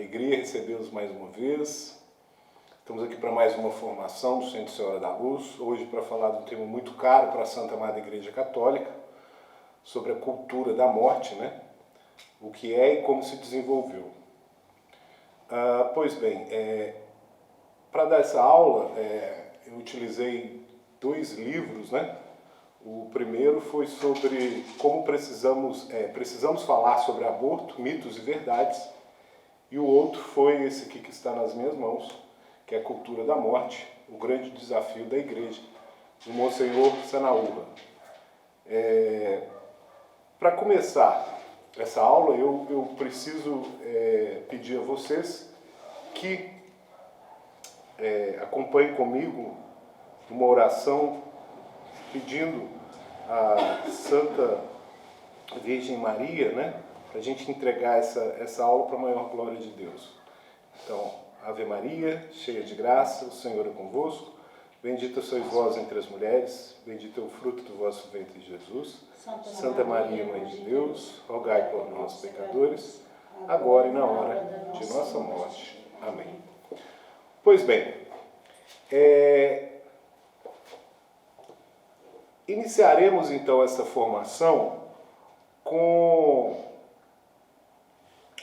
alegria recebê-los mais uma vez. Estamos aqui para mais uma formação do Centro Senhora da Luz, hoje para falar de um tema muito caro para a Santa Amada Igreja Católica, sobre a cultura da morte, né? O que é e como se desenvolveu. Pois bem, para dar essa aula, eu utilizei 2 livros, né? O primeiro foi sobre como precisamos falar sobre aborto, mitos e verdades. E o outro foi esse aqui que está nas minhas mãos, que é a cultura da morte, o grande desafio da igreja, do Monsenhor Sanaúba. Para começar essa aula, eu preciso pedir a vocês que acompanhem comigo uma oração pedindo a Santa Virgem Maria, né, para a gente entregar essa aula para a maior glória de Deus. Então, Ave Maria, cheia de graça, o Senhor é convosco. Bendita sois vós entre as mulheres, bendito é o fruto do vosso ventre, Jesus. Santa Maria, Mãe de Deus, rogai por nós, pecadores, agora e na hora de nossa morte. Amém. Pois bem, iniciaremos então essa formação com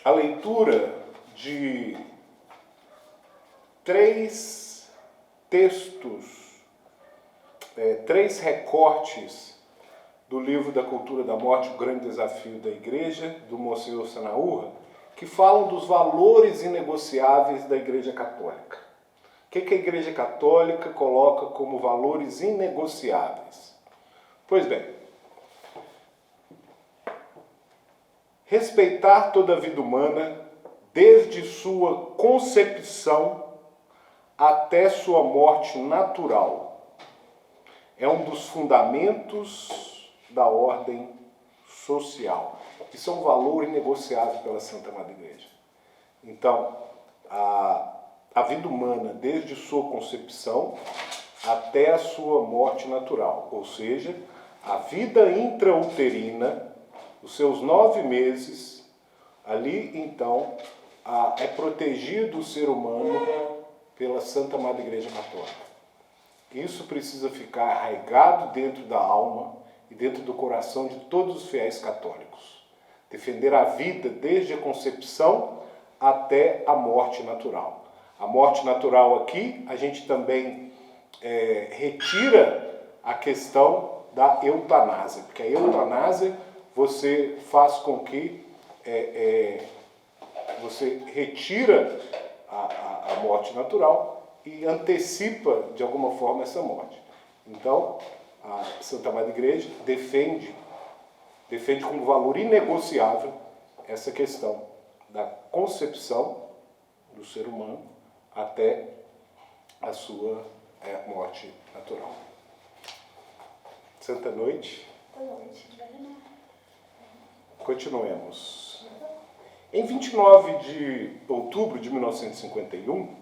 a leitura de 3 textos, 3 recortes do livro da Cultura da Morte, o grande desafio da Igreja, do Monsenhor Sanaúba, que falam dos valores inegociáveis da Igreja Católica. O que a Igreja Católica coloca como valores inegociáveis? Pois bem, respeitar toda a vida humana, desde sua concepção até sua morte natural, é um dos fundamentos da ordem social. Isso é um valor inegociável pela Santa Amada Igreja. Então, a vida humana, desde sua concepção até a sua morte natural, ou seja, a vida intrauterina, os seus 9 meses, ali então é protegido o ser humano pela Santa Amada Igreja Católica. Isso precisa ficar arraigado dentro da alma e dentro do coração de todos os fiéis católicos. Defender a vida desde a concepção até a morte natural. A morte natural aqui, a gente também retira a questão da eutanásia, porque a eutanásia você faz com que você retira a morte natural e antecipa de alguma forma essa morte. Então, a Santa Amada Igreja defende como valor inegociável essa questão da concepção do ser humano até a sua morte natural. Santa noite. Boa noite. Continuemos. Em 29 de outubro de 1951,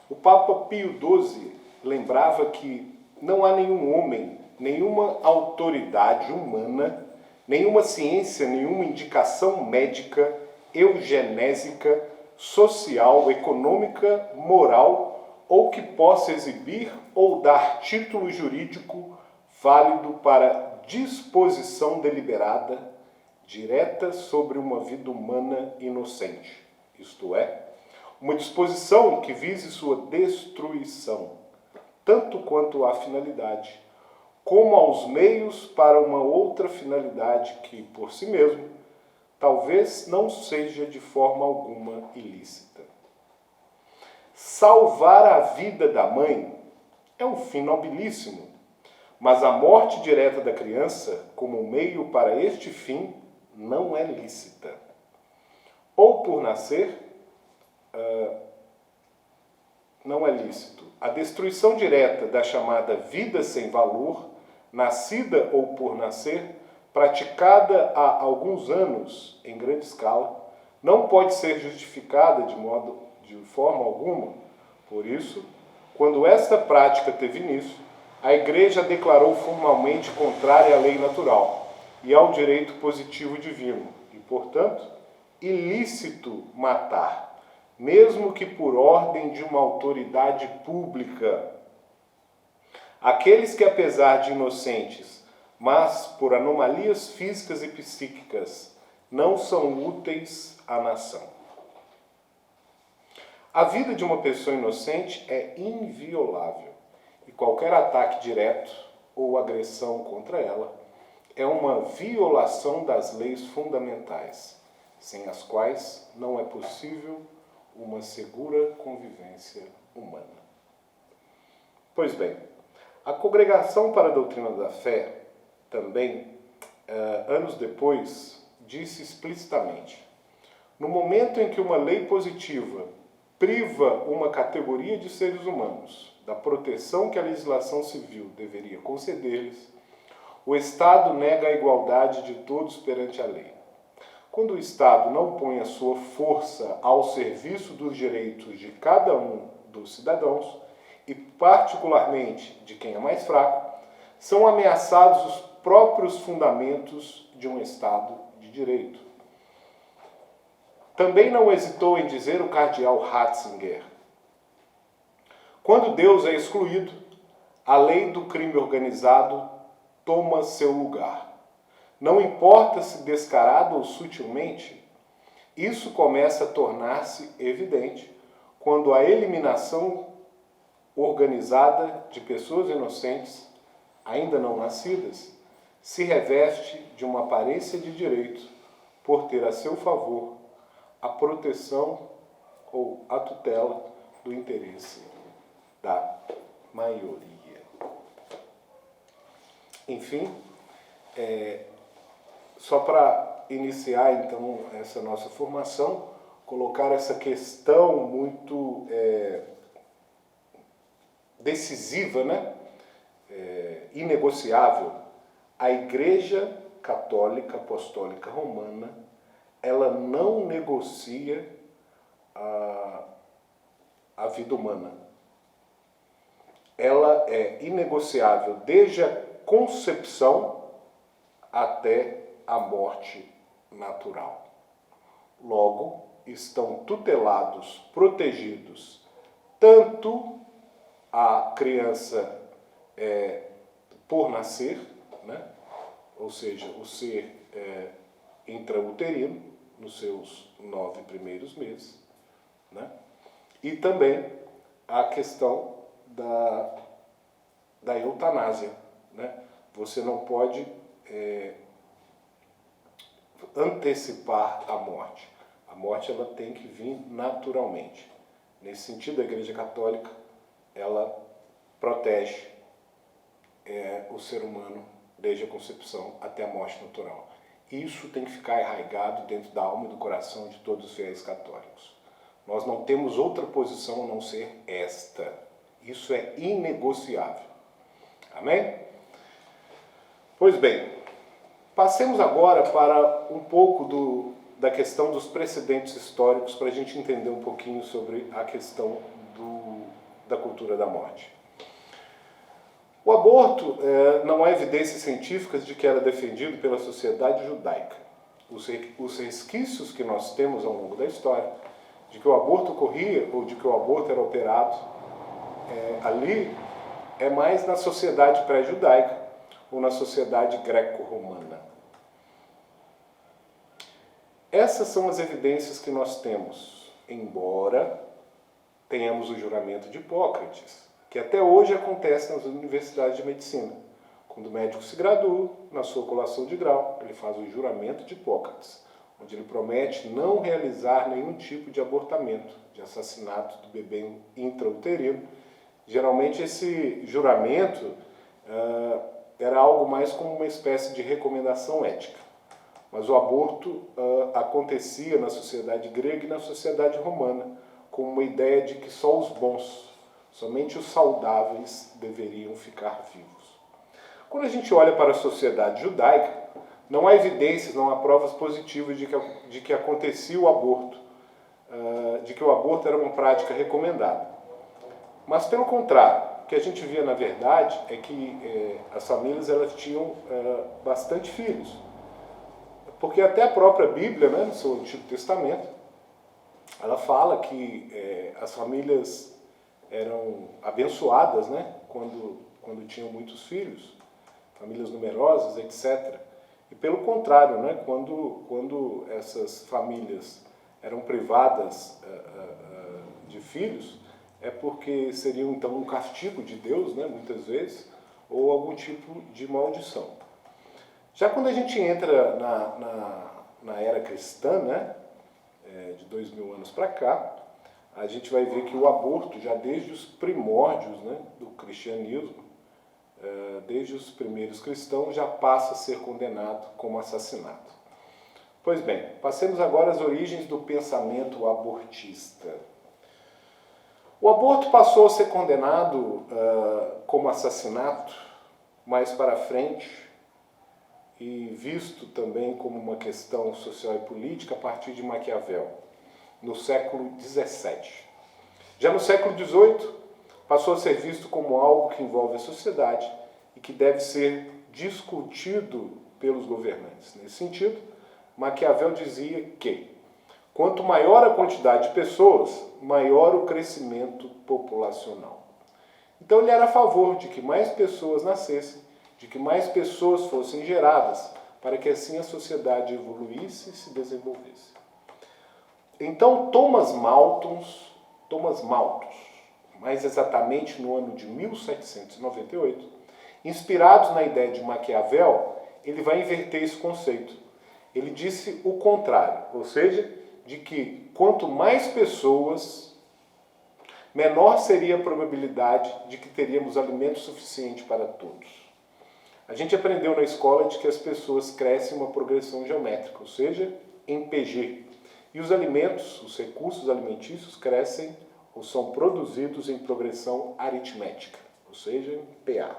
o Papa Pio XII lembrava que não há nenhum homem, nenhuma autoridade humana, nenhuma ciência, nenhuma indicação médica, eugenésica, social, econômica, moral, ou que possa exibir ou dar título jurídico válido para disposição deliberada, direta sobre uma vida humana inocente, isto é, uma disposição que vise sua destruição, tanto quanto à finalidade, como aos meios para uma outra finalidade que, por si mesmo, talvez não seja de forma alguma ilícita. Salvar a vida da mãe é um fim nobilíssimo, mas a morte direta da criança, como meio para este fim, não é lícita. Ou por nascer, não é lícito. A destruição direta da chamada vida sem valor, nascida ou por nascer, praticada há alguns anos em grande escala, não pode ser justificada de forma alguma. Por isso, quando esta prática teve início, a Igreja a declarou formalmente contrária à lei natural e ao direito positivo divino, e, portanto, ilícito matar, mesmo que por ordem de uma autoridade pública. Aqueles que, apesar de inocentes, mas por anomalias físicas e psíquicas, não são úteis à nação. A vida de uma pessoa inocente é inviolável, e qualquer ataque direto ou agressão contra ela é uma violação das leis fundamentais, sem as quais não é possível uma segura convivência humana. Pois bem, a Congregação para a Doutrina da Fé também, anos depois, disse explicitamente: no momento em que uma lei positiva priva uma categoria de seres humanos da proteção que a legislação civil deveria conceder-lhes, o Estado nega a igualdade de todos perante a lei. Quando o Estado não põe a sua força ao serviço dos direitos de cada um dos cidadãos, e particularmente de quem é mais fraco, são ameaçados os próprios fundamentos de um Estado de direito. Também não hesitou em dizer o cardeal Ratzinger: quando Deus é excluído, a lei do crime organizado toma seu lugar. Não importa se descarado ou sutilmente, isso começa a tornar-se evidente quando a eliminação organizada de pessoas inocentes, ainda não nascidas, se reveste de uma aparência de direito por ter a seu favor a proteção ou a tutela do interesse da maioria. Enfim, só para iniciar então essa nossa formação, colocar essa questão muito decisiva, né? Inegociável. A Igreja Católica Apostólica Romana, ela não negocia a vida humana. Ela é inegociável desde a concepção até a morte natural. Logo, estão tutelados, protegidos, tanto a criança por nascer, né? Ou seja, o ser intrauterino, nos seus 9 primeiros meses, né? E também a questão da eutanásia, né? Você não pode antecipar a morte. A morte ela tem que vir naturalmente. Nesse sentido, a Igreja Católica ela protege o ser humano desde a concepção até a morte natural. Isso tem que ficar arraigado dentro da alma e do coração de todos os fiéis católicos. Nós não temos outra posição a não ser esta. Isso é inegociável. Amém? Pois bem, passemos agora para um pouco da questão dos precedentes históricos para a gente entender um pouquinho sobre a questão da cultura da morte. O aborto não há evidências científicas de que era defendido pela sociedade judaica. Os resquícios que nós temos ao longo da história de que o aborto ocorria ou de que o aborto era operado ali é mais na sociedade pré-judaica ou na sociedade greco-romana. Essas são as evidências que nós temos, embora tenhamos o juramento de Hipócrates, que até hoje acontece nas universidades de medicina. Quando o médico se gradua, na sua colação de grau, ele faz o juramento de Hipócrates, onde ele promete não realizar nenhum tipo de abortamento, de assassinato do bebê intrauterino. Geralmente esse juramento era algo mais como uma espécie de recomendação ética. Mas o aborto acontecia na sociedade grega e na sociedade romana, com uma ideia de que só os bons, somente os saudáveis deveriam ficar vivos. Quando a gente olha para a sociedade judaica, não há evidências, não há provas positivas de que acontecia o aborto, de que o aborto era uma prática recomendada. Mas, pelo contrário, o que a gente via, na verdade, é que as famílias elas tinham bastante filhos. Porque até a própria Bíblia, né, no seu Antigo Testamento, ela fala que as famílias eram abençoadas, né, quando tinham muitos filhos, famílias numerosas, etc. E pelo contrário, né, quando essas famílias eram privadas de filhos, é porque seriam então um castigo de Deus, né, muitas vezes, ou algum tipo de maldição. Já quando a gente entra na era cristã, né, de 2000 anos para cá, a gente vai ver que o aborto, já desde os primórdios, né, do cristianismo, desde os primeiros cristãos, já passa a ser condenado como assassinato. Pois bem, passemos agora às origens do pensamento abortista. O aborto passou a ser condenado como assassinato mais para frente e visto também como uma questão social e política a partir de Maquiavel, no século XVII. Já no século XVIII, passou a ser visto como algo que envolve a sociedade e que deve ser discutido pelos governantes. Nesse sentido, Maquiavel dizia que quanto maior a quantidade de pessoas, maior o crescimento populacional. Então ele era a favor de que mais pessoas nascessem, de que mais pessoas fossem geradas, para que assim a sociedade evoluísse e se desenvolvesse. Então Thomas Malthus, mais exatamente no ano de 1798, inspirados na ideia de Maquiavel, ele vai inverter esse conceito. Ele disse o contrário, ou seja, de que quanto mais pessoas, menor seria a probabilidade de que teríamos alimento suficiente para todos. A gente aprendeu na escola de que as pessoas crescem em uma progressão geométrica, ou seja, em PG. E os alimentos, os recursos alimentícios crescem ou são produzidos em progressão aritmética, ou seja, em PA.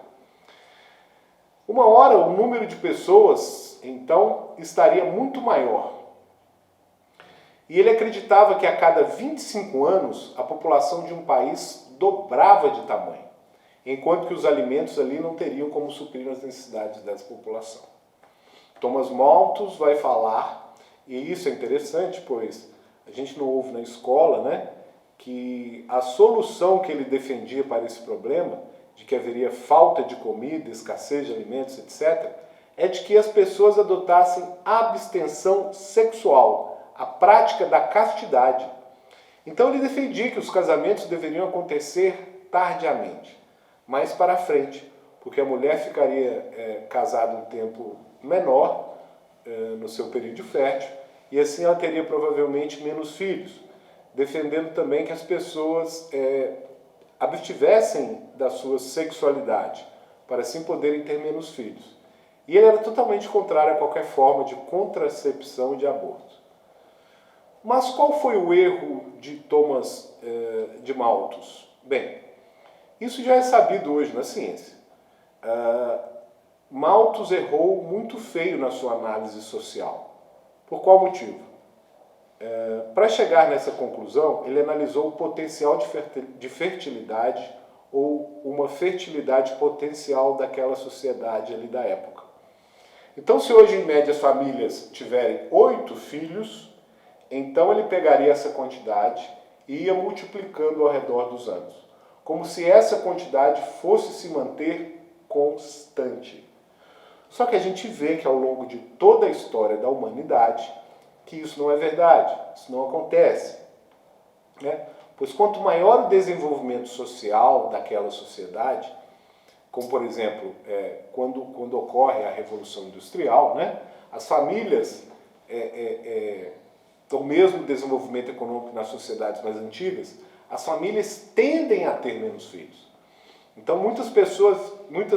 Uma hora o número de pessoas, então, estaria muito maior. E ele acreditava que a cada 25 anos a população de um país dobrava de tamanho, enquanto que os alimentos ali não teriam como suprir as necessidades dessa população. Thomas Malthus vai falar, e isso é interessante, pois a gente não ouve na escola, né, que a solução que ele defendia para esse problema, de que haveria falta de comida, escassez de alimentos, etc., é de que as pessoas adotassem abstenção sexual, a prática da castidade. Então ele defendia que os casamentos deveriam acontecer tardiamente, mais para frente, porque a mulher ficaria casada um tempo menor no seu período fértil, e assim ela teria provavelmente menos filhos, defendendo também que as pessoas abstivessem da sua sexualidade, para assim poderem ter menos filhos. E ele era totalmente contrário a qualquer forma de contracepção e de aborto. Mas qual foi o erro de Thomas de Malthus? Bem, isso já é sabido hoje na ciência. Malthus errou muito feio na sua análise social. Por qual motivo? Para chegar nessa conclusão, ele analisou o potencial de fertilidade ou uma fertilidade potencial daquela sociedade ali da época. Então, se hoje em média as famílias tiverem 8 filhos, então ele pegaria essa quantidade e ia multiplicando ao redor dos anos, como se essa quantidade fosse se manter constante. Só que a gente vê que ao longo de toda a história da humanidade, que isso não é verdade, isso não acontece. Né? Pois quanto maior o desenvolvimento social daquela sociedade, como por exemplo, quando ocorre a Revolução Industrial, né? As famílias, o mesmo desenvolvimento econômico nas sociedades mais antigas, as famílias tendem a ter menos filhos. Então muitas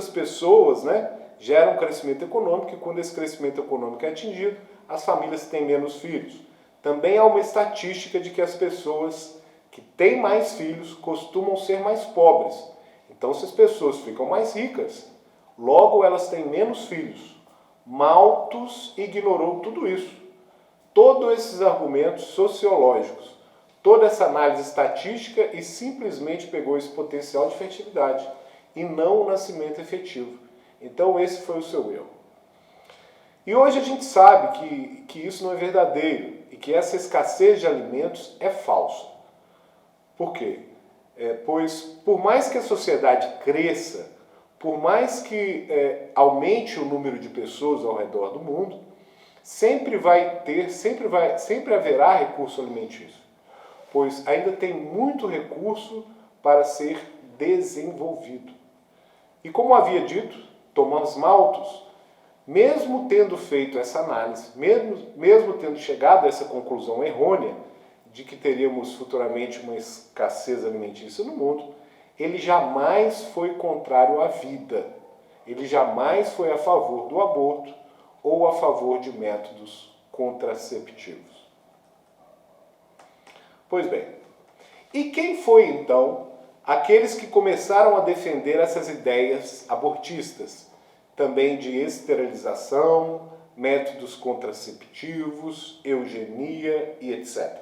pessoas, né, geram crescimento econômico, e quando esse crescimento econômico é atingido, as famílias têm menos filhos. Também há uma estatística de que as pessoas que têm mais filhos costumam ser mais pobres. Então, se as pessoas ficam mais ricas, logo elas têm menos filhos. Malthus ignorou tudo isso. Todos esses argumentos sociológicos, toda essa análise estatística, e simplesmente pegou esse potencial de fertilidade e não o nascimento efetivo. Então esse foi o seu erro. E hoje a gente sabe que isso não é verdadeiro e que essa escassez de alimentos é falsa. Por quê? Pois, por mais que a sociedade cresça, por mais que aumente o número de pessoas ao redor do mundo, sempre haverá recurso alimentício, pois ainda tem muito recurso para ser desenvolvido. E como havia dito, Thomas Malthus, mesmo tendo feito essa análise, mesmo tendo chegado a essa conclusão errônea de que teríamos futuramente uma escassez alimentícia no mundo, ele jamais foi contrário à vida. Ele jamais foi a favor do aborto ou a favor de métodos contraceptivos. Pois bem, e quem foi então aqueles que começaram a defender essas ideias abortistas, também de esterilização, métodos contraceptivos, eugenia e etc.?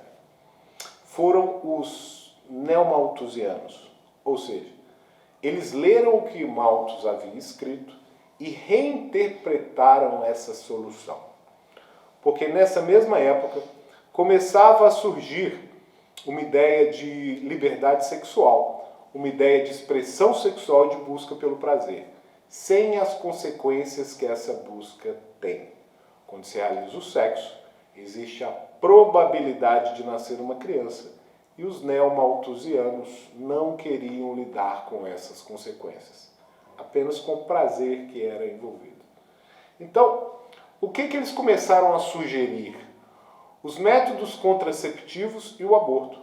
Foram os neomalthusianos, ou seja, eles leram o que Malthus havia escrito e reinterpretaram essa solução. Porque nessa mesma época começava a surgir uma ideia de liberdade sexual, uma ideia de expressão sexual e de busca pelo prazer, sem as consequências que essa busca tem. Quando se realiza o sexo, existe a probabilidade de nascer uma criança, e os neomalthusianos não queriam lidar com essas consequências, apenas com o prazer que era envolvido. Então, o que eles começaram a sugerir? Os métodos contraceptivos e o aborto.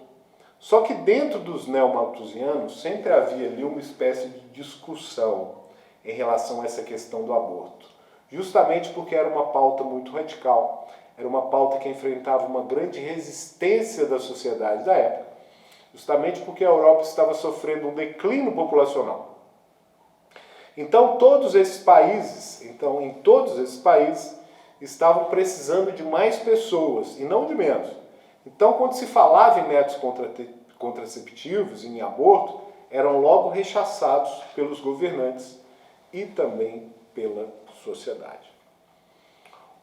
Só que dentro dos neomalthusianos sempre havia ali uma espécie de discussão em relação a essa questão do aborto, justamente porque era uma pauta muito radical, era uma pauta que enfrentava uma grande resistência da sociedade da época, justamente porque a Europa estava sofrendo um declínio populacional. Então, em todos esses países, estavam precisando de mais pessoas e não de menos. Então, quando se falava em métodos contraceptivos e em aborto, eram logo rechaçados pelos governantes e também pela sociedade.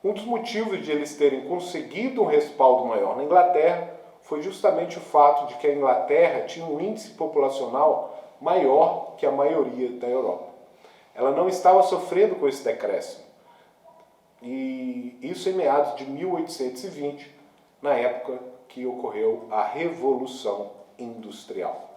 Um dos motivos de eles terem conseguido um respaldo maior na Inglaterra foi justamente o fato de que a Inglaterra tinha um índice populacional maior que a maioria da Europa. Ela não estava sofrendo com esse decréscimo. E isso em meados de 1820, na época que ocorreu a Revolução Industrial.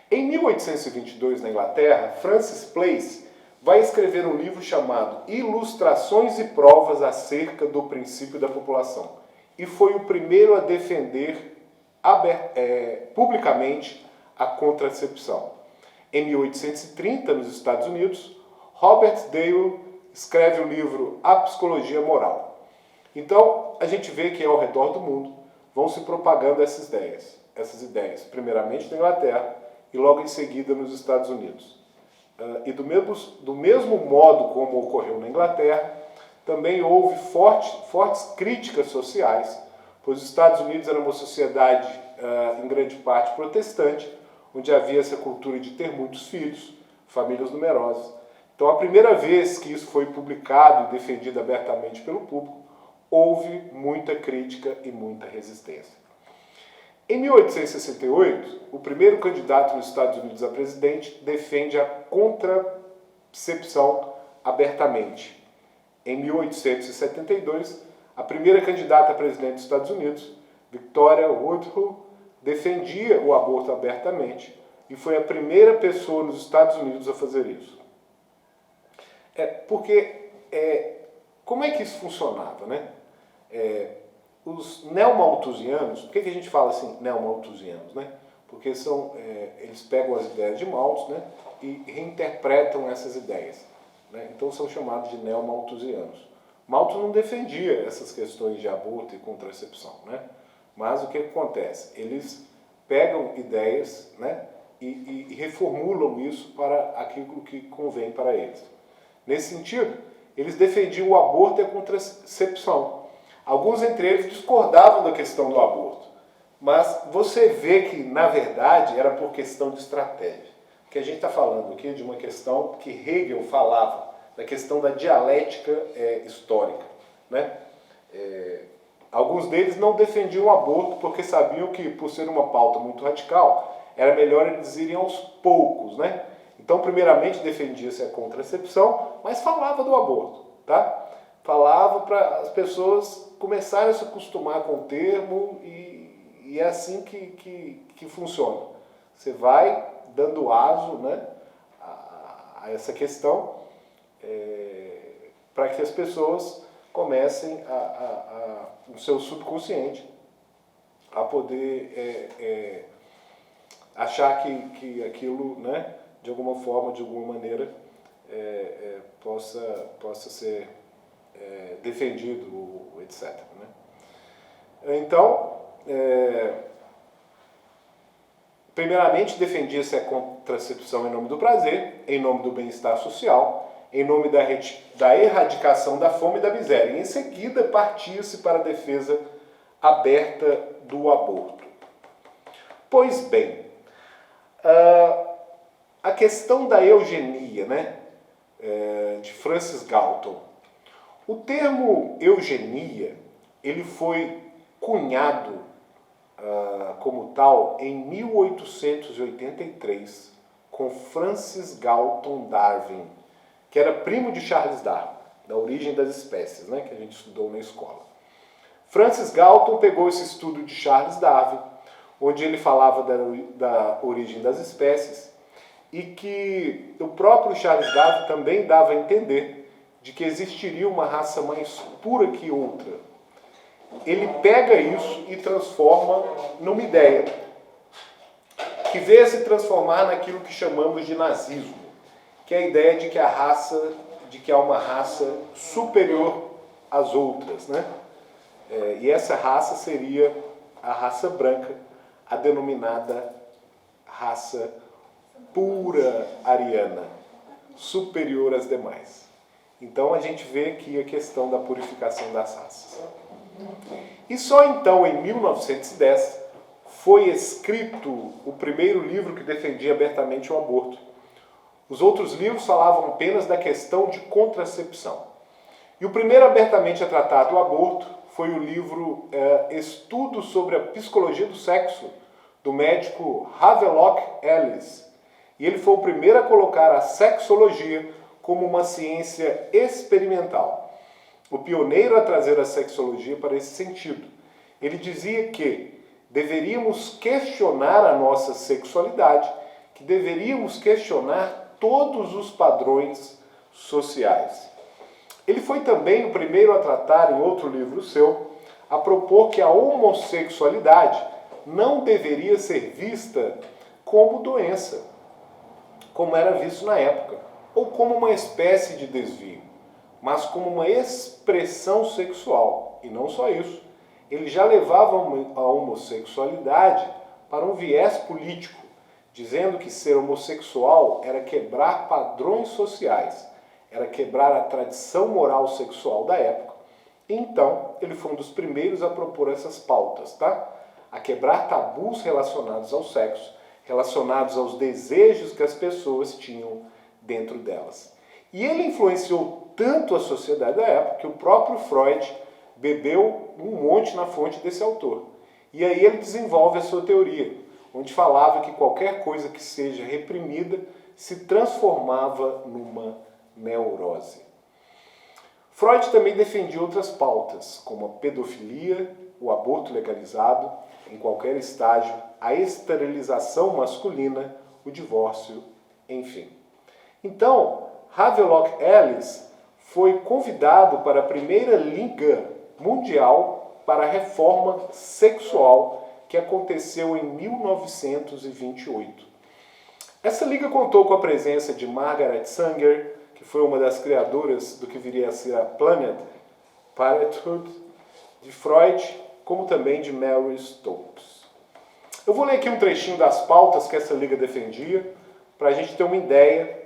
Em 1822, na Inglaterra, Francis Place vai escrever um livro chamado Ilustrações e Provas acerca do Princípio da População. E foi o primeiro a defender publicamente a contracepção. Em 1830, nos Estados Unidos, Robert Dale escreve o livro A Psicologia Moral. Então, a gente vê que ao redor do mundo vão se propagando essas ideias, primeiramente na Inglaterra e logo em seguida nos Estados Unidos. E do mesmo modo como ocorreu na Inglaterra, também houve fortes críticas sociais, pois os Estados Unidos era uma sociedade, em grande parte, protestante, onde havia essa cultura de ter muitos filhos, famílias numerosas. Então, a primeira vez que isso foi publicado e defendido abertamente pelo público, houve muita crítica e muita resistência. Em 1868, o primeiro candidato nos Estados Unidos a presidente defende a contracepção abertamente. Em 1872, a primeira candidata a presidente dos Estados Unidos, Victoria Woodhull, defendia o aborto abertamente e foi a primeira pessoa nos Estados Unidos a fazer isso. Como é que isso funcionava, né? Os neomalthusianos, por que a gente fala assim neomalthusianos, né? Porque eles pegam as ideias de Malthus, né, e reinterpretam essas ideias, né? Então são chamados de neomalthusianos. Malthus não defendia essas questões de aborto e contracepção, né? Mas o que acontece? Eles pegam ideias, né, e reformulam isso para aquilo que convém para eles. Nesse sentido, eles defendiam o aborto e a contracepção. Alguns entre eles discordavam da questão do aborto, mas você vê que, na verdade, era por questão de estratégia. Porque a gente está falando aqui de uma questão que Hegel falava, da questão da dialética histórica, né? Alguns deles não defendiam o aborto porque sabiam que, por ser uma pauta muito radical, era melhor eles irem aos poucos, né? Então, primeiramente, defendia-se a contracepção, mas falava do aborto, tá? Falava para as pessoas começarem a se acostumar com o termo e é assim que funciona. Você vai dando aso, né, a essa questão para que as pessoas comecem no seu subconsciente a poder achar que aquilo, né, de alguma forma, de alguma maneira, possa ser defendido, etc. Né? Então, primeiramente defendia-se a contracepção em nome do prazer, em nome do bem-estar social, em nome da erradicação da fome e da miséria. E em seguida partia-se para a defesa aberta do aborto. Pois bem, a questão da eugenia, né, de Francis Galton. O termo eugenia, ele foi cunhado como tal em 1883 com Francis Galton Darwin, que era primo de Charles Darwin, da origem das espécies, né, que a gente estudou na escola. Francis Galton pegou esse estudo de Charles Darwin, onde ele falava da origem das espécies, e que o próprio Charles Darwin também dava a entender de que existiria uma raça mais pura que outra. Ele pega isso e transforma numa ideia, que veio a se transformar naquilo que chamamos de nazismo, que é a ideia de que há uma raça superior às outras, né? E essa raça seria a raça branca, a denominada raça pura ariana, superior às demais. Então a gente vê aqui a questão da purificação das raças. E só então, em 1910, foi escrito o primeiro livro que defendia abertamente o aborto. Os outros livros falavam apenas da questão de contracepção. E o primeiro abertamente a tratar do aborto foi o livro Estudo sobre a Psicologia do Sexo, do médico Havelock Ellis. E ele foi o primeiro a colocar a sexologia como uma ciência experimental. O pioneiro a trazer a sexologia para esse sentido. Ele dizia que deveríamos questionar a nossa sexualidade, que deveríamos questionar todos os padrões sociais. Ele foi também o primeiro a tratar, em outro livro seu, a propor que a homossexualidade não deveria ser vista como doença, como era visto na época, ou como uma espécie de desvio, mas como uma expressão sexual. E não só isso, ele já levava a homossexualidade para um viés político, dizendo que ser homossexual era quebrar padrões sociais, era quebrar a tradição moral sexual da época. Então, ele foi um dos primeiros a propor essas pautas, tá? A quebrar tabus relacionados ao sexo, relacionados aos desejos que as pessoas tinham dentro delas. E ele influenciou tanto a sociedade da época que o próprio Freud bebeu um monte na fonte desse autor. E aí ele desenvolve a sua teoria, onde falava que qualquer coisa que seja reprimida se transformava numa neurose. Freud também defendia outras pautas, como a pedofilia, o aborto legalizado em qualquer estágio, a esterilização masculina, o divórcio, enfim. Então, Havelock Ellis foi convidado para a primeira Liga Mundial para a Reforma Sexual, que aconteceu em 1928. Essa liga contou com a presença de Margaret Sanger, que foi uma das criadoras do que viria a ser a Planned Parenthood, de Freud, como também de Mary Stopes. Eu vou ler aqui um trechinho das pautas que essa liga defendia, para a gente ter uma ideia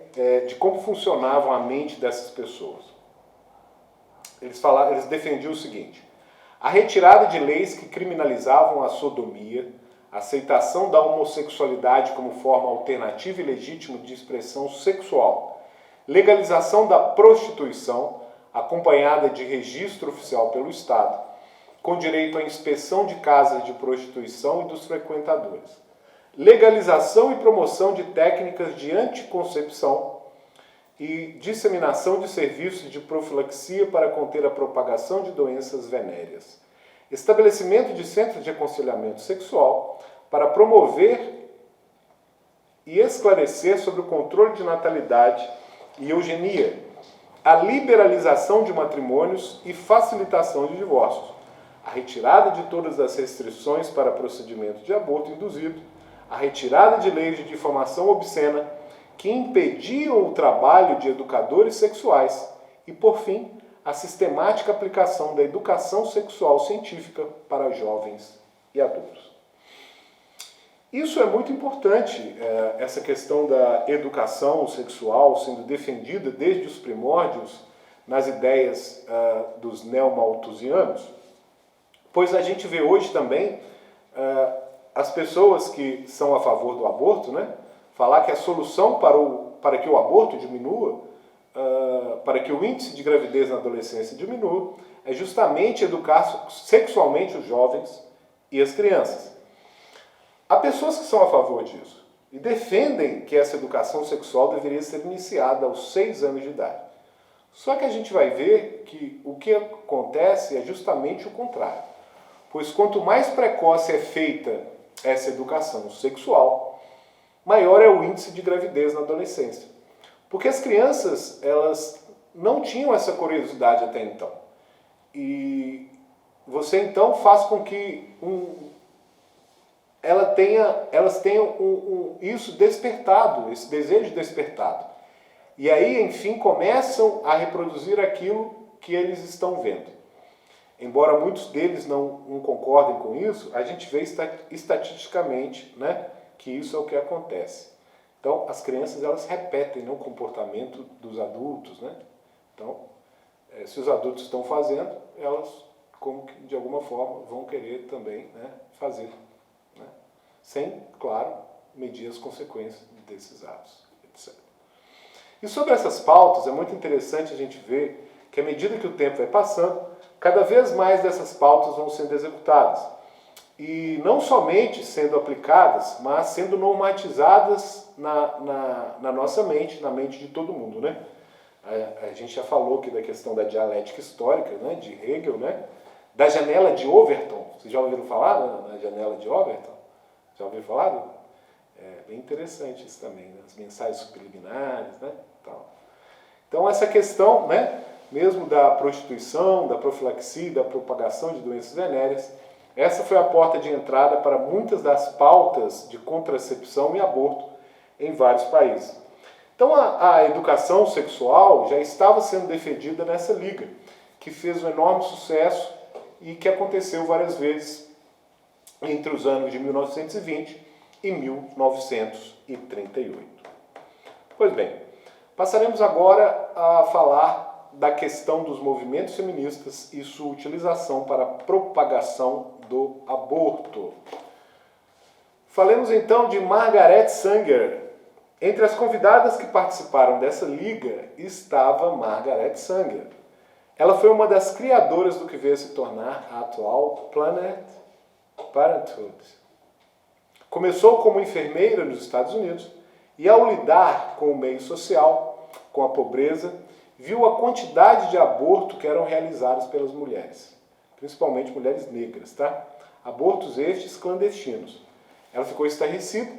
de como funcionava a mente dessas pessoas. Eles defendiam o seguinte: a retirada de leis que criminalizavam a sodomia, a aceitação da homossexualidade como forma alternativa e legítima de expressão sexual, legalização da prostituição, acompanhada de registro oficial pelo Estado, com direito à inspeção de casas de prostituição e dos frequentadores. Legalização e promoção de técnicas de anticoncepção e disseminação de serviços de profilaxia para conter a propagação de doenças venéreas. Estabelecimento de centros de aconselhamento sexual para promover e esclarecer sobre o controle de natalidade e eugenia, a liberalização de matrimônios e facilitação de divórcios, a retirada de todas as restrições para procedimento de aborto induzido, a retirada de leis de difamação obscena que impediam o trabalho de educadores sexuais e, por fim, a sistemática aplicação da educação sexual científica para jovens e adultos. Isso é muito importante, essa questão da educação sexual sendo defendida desde os primórdios nas ideias dos neomalthusianos, pois a gente vê hoje também as pessoas que são a favor do aborto, né, falar que a solução para que o aborto diminua, para que o índice de gravidez na adolescência diminua, é justamente educar sexualmente os jovens e as crianças. Há pessoas que são a favor disso e defendem que essa educação sexual deveria ser iniciada aos 6 anos de idade. Só que a gente vai ver que o que acontece é justamente o contrário. Pois quanto mais precoce é feita essa educação sexual, maior é o índice de gravidez na adolescência. Porque as crianças, elas não tinham essa curiosidade até então. E você então faz com que elas tenham isso despertado, esse desejo despertado. E aí, enfim, começam a reproduzir aquilo que eles estão vendo. Embora muitos deles não concordem com isso, a gente vê estatisticamente, né, que isso é o que acontece. Então, as crianças, elas repetem, né, o comportamento dos adultos, né? Então, se os adultos estão fazendo, elas, como que, de alguma forma, vão querer também, né, fazer. Né? Sem, claro, medir as consequências desses atos, etc. E sobre essas pautas, é muito interessante a gente ver que, à medida que o tempo vai passando, cada vez mais dessas pautas vão sendo executadas. E não somente sendo aplicadas, mas sendo normatizadas na nossa mente, na mente de todo mundo, né? A gente já falou aqui da questão da dialética histórica, né, de Hegel, né? Da janela de Overton. Vocês já ouviram falar na janela de Overton? Já ouviram falar? É bem interessante isso também, né? As mensagens subliminares, né? Então essa questão, né, mesmo da prostituição, da profilaxia, da propagação de doenças venéreas, essa foi a porta de entrada para muitas das pautas de contracepção e aborto em vários países. Então a educação sexual já estava sendo defendida nessa liga, que fez um enorme sucesso e que aconteceu várias vezes entre os anos de 1920 e 1938. Pois bem, passaremos agora a falar da questão dos movimentos feministas e sua utilização para a propagação do aborto. Falemos então de Margaret Sanger. Entre as convidadas que participaram dessa liga estava Margaret Sanger. Ela foi uma das criadoras do que veio a se tornar a atual Planned Parenthood. Começou como enfermeira nos Estados Unidos e, ao lidar com o meio social, com a pobreza, viu a quantidade de aborto que eram realizados pelas mulheres, principalmente mulheres negras, tá? Abortos estes clandestinos. Ela ficou estarrecida,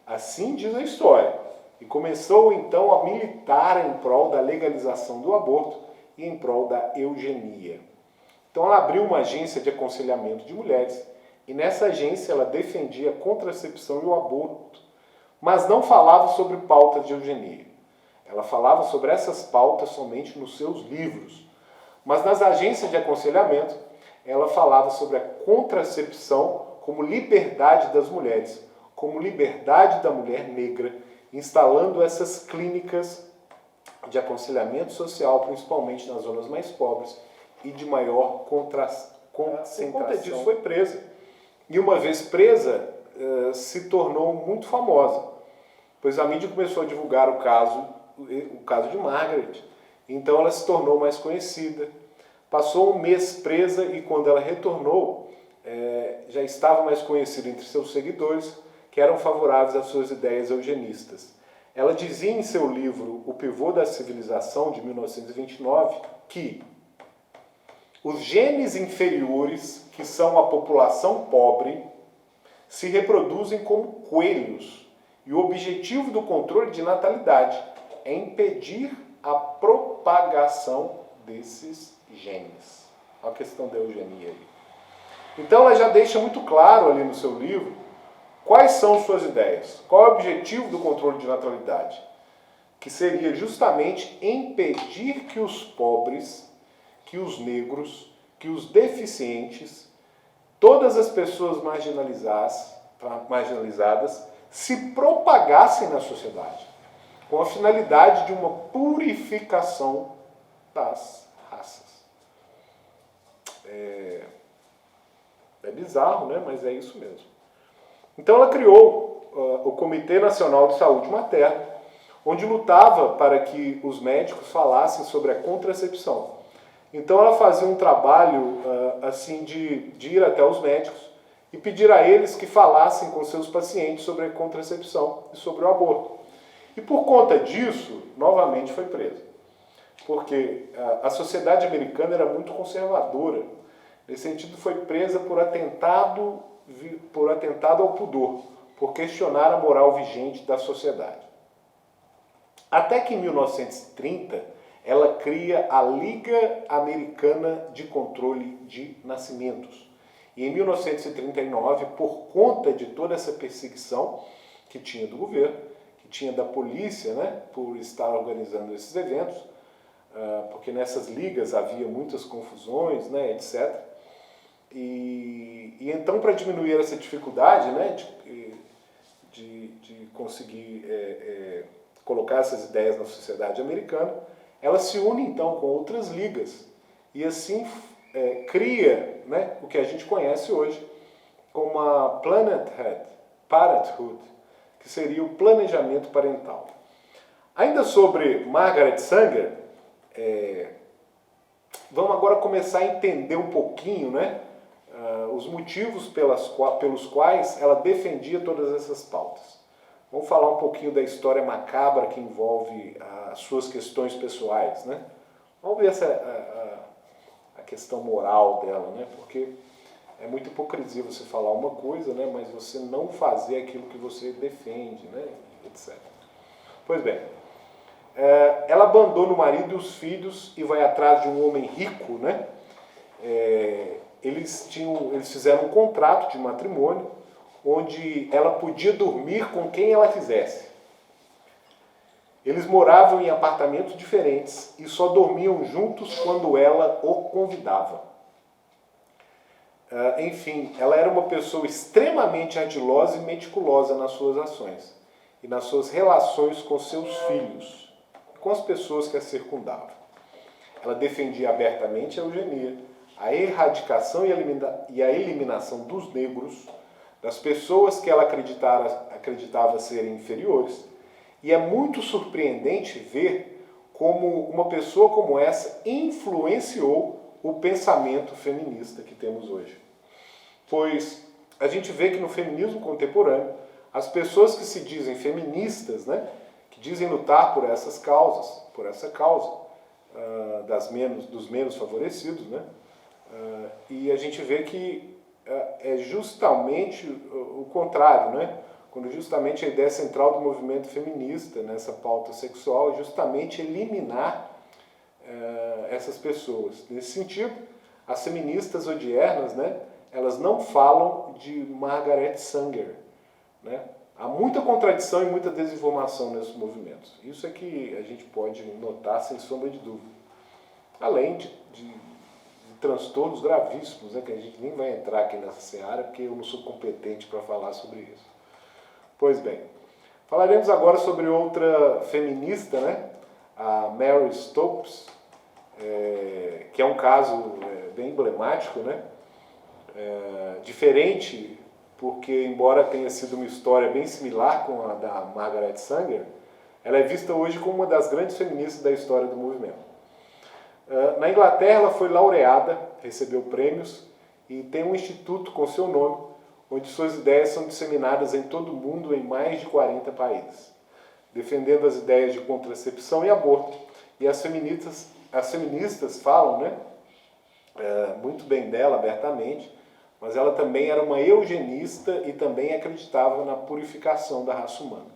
assim diz a história, e começou então a militar em prol da legalização do aborto e em prol da eugenia. Então ela abriu uma agência de aconselhamento de mulheres e nessa agência ela defendia a contracepção e o aborto, mas não falava sobre pautas de eugenia. Ela falava sobre essas pautas somente nos seus livros, mas nas agências de aconselhamento ela falava sobre a contracepção como liberdade das mulheres, como liberdade da mulher negra, instalando essas clínicas de aconselhamento social, principalmente nas zonas mais pobres e de maior concentração. Por conta disso foi presa. E uma vez presa, se tornou muito famosa, pois a mídia começou a divulgar o caso de Margaret. Então ela se tornou mais conhecida. passou um mês presa e quando ela retornou, já estava mais conhecida entre seus seguidores, que eram favoráveis às suas ideias eugenistas. Ela dizia em seu livro O Pivô da Civilização, de 1929, que os genes inferiores, que são a população pobre, se reproduzem como coelhos, e o objetivo do controle de natalidade é impedir a propagação desses genes. A questão da eugenia aí. Então ela já deixa muito claro ali no seu livro quais são suas ideias, qual é o objetivo do controle de natalidade, que seria justamente impedir que os pobres, que os negros, que os deficientes, todas as pessoas marginalizadas se propagassem na sociedade, com a finalidade de uma purificação das raças. É bizarro, né? Mas é isso mesmo. Então ela criou o Comitê Nacional de Saúde Materna, onde lutava para que os médicos falassem sobre a contracepção. Então ela fazia um trabalho assim de ir até os médicos e pedir a eles que falassem com seus pacientes sobre a contracepção e sobre o aborto. E por conta disso, novamente foi presa. Porque a sociedade americana era muito conservadora. Nesse sentido, foi presa por atentado ao pudor, por questionar a moral vigente da sociedade. Até que em 1930, ela cria a Liga Americana de Controle de Nascimentos. E em 1939, por conta de toda essa perseguição que tinha do governo, que tinha da polícia, né, por estar organizando esses eventos, porque nessas ligas havia muitas confusões, né, etc. E então, para diminuir essa dificuldade, né, de conseguir colocar essas ideias na sociedade americana, ela se une então com outras ligas e assim cria, né, o que a gente conhece hoje como a Parenthood, que seria o planejamento parental. Ainda sobre Margaret Sanger, vamos agora começar a entender um pouquinho, né, os motivos pelos quais ela defendia todas essas pautas. Vamos falar um pouquinho da história macabra que envolve as suas questões pessoais, né? Vamos ver a questão moral dela, né? Porque é muita hipocrisia você falar uma coisa, né, mas você não fazer aquilo que você defende, né, etc. Pois bem, ela abandona o marido e os filhos e vai atrás de um homem rico, né? Eles fizeram um contrato de matrimônio onde ela podia dormir com quem ela quisesse. Eles moravam em apartamentos diferentes e só dormiam juntos quando ela o convidava. Enfim, ela era uma pessoa extremamente ardilosa e meticulosa nas suas ações e nas suas relações com seus filhos e com as pessoas que a circundavam. Ela defendia abertamente a eugenia, a erradicação e a eliminação dos negros, das pessoas que ela acreditava serem inferiores, e é muito surpreendente ver como uma pessoa como essa influenciou o pensamento feminista que temos hoje. Pois a gente vê que no feminismo contemporâneo, as pessoas que se dizem feministas, né, que dizem lutar por essas causas, por essa causa dos menos favorecidos, né, e a gente vê que é justamente o contrário, né? Quando justamente a ideia central do movimento feminista nessa pauta sexual é justamente eliminar essas pessoas. Nesse sentido, as feministas odiernas, né, elas não falam de Margaret Sanger, né? Há muita contradição e muita desinformação nesses movimentos. Isso é que a gente pode notar sem sombra de dúvida. Além de transtornos gravíssimos, né, que a gente nem vai entrar aqui nessa seara, porque eu não sou competente para falar sobre isso. Pois bem, falaremos agora sobre outra feminista, né, a Mary Stopes, que é um caso bem emblemático, né, diferente, porque embora tenha sido uma história bem similar com a da Margaret Sanger, ela é vista hoje como uma das grandes feministas da história do movimento. Na Inglaterra ela foi laureada, recebeu prêmios e tem um instituto com seu nome, onde suas ideias são disseminadas em todo o mundo em mais de 40 países, defendendo as ideias de contracepção e aborto. E as feministas falam, né, muito bem dela abertamente, mas ela também era uma eugenista e também acreditava na purificação da raça humana.